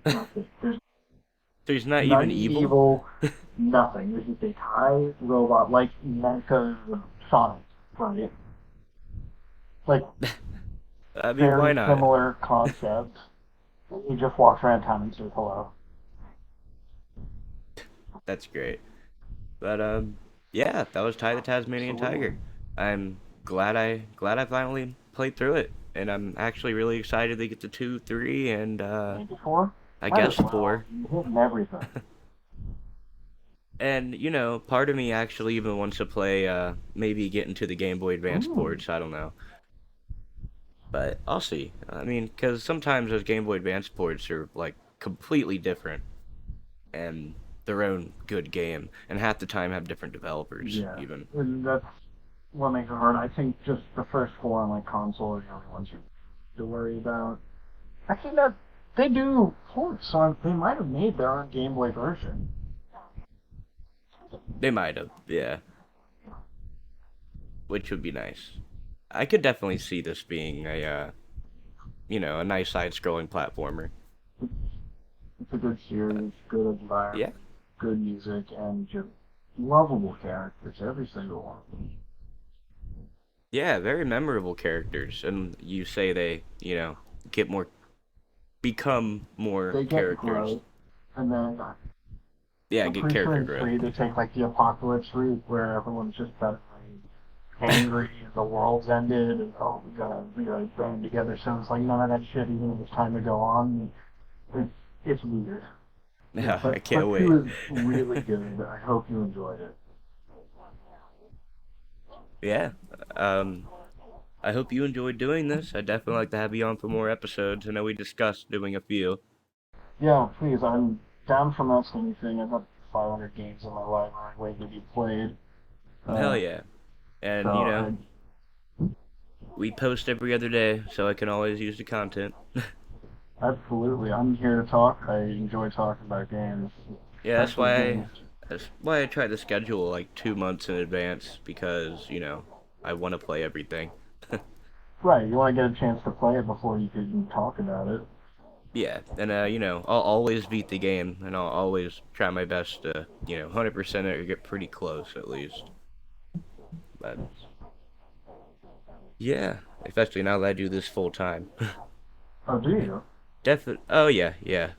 Nothing. There's So he's not not even evil? evil. Nothing. This is a Kai robot like Mecha Sonic, right? Like I mean, why very not? similar concept. He just walks around town and says hello. That's great. But yeah, that was Ty the Tasmanian Absolutely. Tiger. I'm glad I finally played through it, and I'm actually really excited to get to 2, 3, and Maybe 4? I Might guess as well. 4. You're hitting everything. And part of me actually even wants to play maybe get into the Game Boy Advance Ooh. ports. I don't know, but I'll see. I mean, because sometimes those Game Boy Advance ports are like completely different and their own good game, and half the time have different developers Yeah. even. And that's what makes it hard. I think just the first 4 on like console are the only ones you have to worry about. Actually, no, they do ports, so they might have made their own Game Boy version. They might have, yeah, which would be nice. I could definitely see this being a nice side-scrolling platformer. It's a good series, good environment, Yeah, good music, and just lovable characters, every single one. yeah, very memorable characters, and you say they, get more, become more They get characters. growth, and then Yeah, I'm get pretty sure character in growth. 3 they take like the apocalypse route where everyone's just suddenly angry and the world's ended and oh we gotta band together, so it's like none of that shit even if it's time to go on. It's weird. Yeah, But I can't wait. 2 is really good. I hope you enjoyed it. Yeah, I hope you enjoyed doing this. I'd definitely like to have you on for more episodes. I know we discussed doing a few. Yeah, please, I'm down for most anything. I've got 500 games in my library waiting to be played. Hell yeah. And, So we post every other day, so I can always use the content. absolutely, I'm here to talk. I enjoy talking about games. Yeah, that's Especially why games. that's why I try to schedule like 2 months in advance because, I want to play everything. Right, you want to get a chance to play it before you can talk about it. Yeah, and I'll always beat the game, and I'll always try my best to, 100% it or get pretty close at least. But yeah, especially now that I do this full time. Oh, do you? Definitely. Oh yeah, yeah.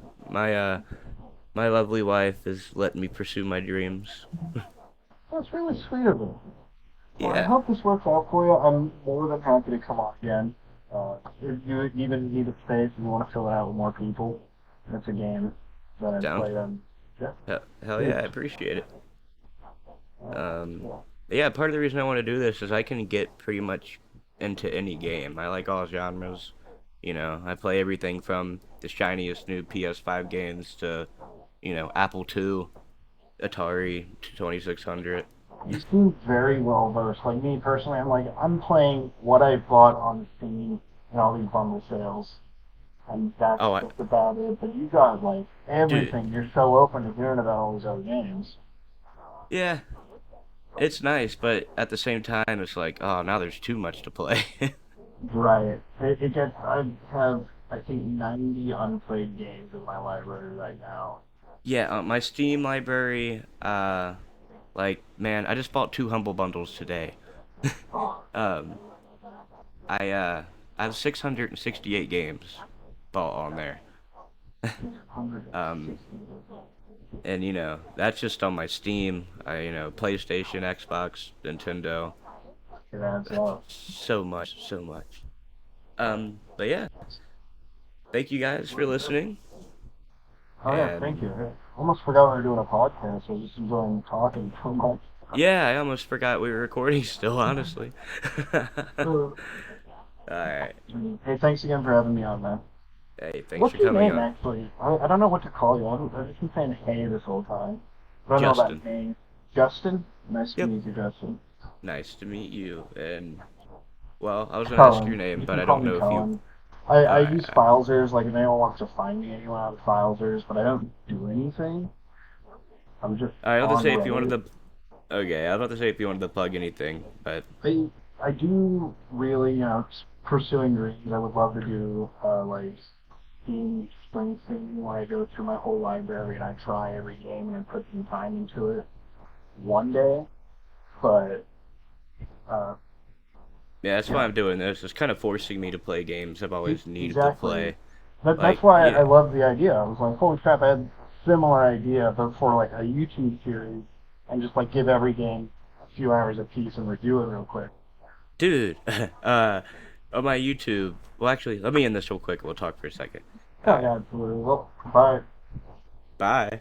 My lovely wife is letting me pursue my dreams. That's really sweet of you. Well, I Yeah, hope this works out for you. I'm more than happy to come on again. If you even need a space and you want to fill it out with more people, it's a game that I've down. played on. Yeah, Hell dude. yeah, I appreciate it. Um, Yeah. yeah, part of the reason I want to do this is I can get pretty much into any game. I like all genres. I play everything from the shiniest new PS5 games to, Apple II, Atari 2600. You seem very well versed. Like me personally, I'm playing what I bought on Steam and all these bundle sales, and that's Oh, just about it. But you got like dude, everything. You're so open to hearing about all these other games. yeah, it's nice, but at the same time, it's like, oh, now there's too much to play. Right. It gets. I have I think 90 unplayed games in my library right now. Yeah, my Steam library, like, man, I just bought two Humble Bundles today. Oh, Um, I have 668 games bought on there. 660. Um, and that's just on my Steam. PlayStation, Xbox, Nintendo. It adds up. So much, so much. But yeah, thank you guys for listening. Oh yeah, thank And you. I almost forgot we were doing a podcast. I was just enjoying talking so much. yeah, I almost forgot we were recording still, honestly. Uh, Alright. Hey, thanks again for having me on, man. Hey, thanks What's for your coming name, on. actually? I don't know what to call you. I've just been saying hey this whole time. I don't know Justin. that name. Justin? Nice to Yep. meet you, Justin. Nice to meet you. And, well, I was gonna ask your Cullen. name, You but can I call don't me know if you. Cullen. I use Alright. Filesers, like if anyone wants to find me anywhere on Filesers, but I don't do anything. I'm just I was about to on say if you wanted Reddit. to. Okay, I was about to say if you wanted to plug anything, but I do really, pursuing dreams. I would love to do like Steam Spring thing where I go through my whole library and I try every game and put some time into it one day. But uh, yeah, that's why yeah, I'm doing this. It's kind of forcing me to play games I've always needed to exactly. play. That's Like, why I love the idea. I was like, holy crap, I had a similar idea, but for like a YouTube series, and just like give every game a few hours apiece and review it real quick. dude, on my YouTube. Well, actually, let me end this real quick. We'll talk for a second. Oh Alright. yeah, absolutely. Well, bye. Bye.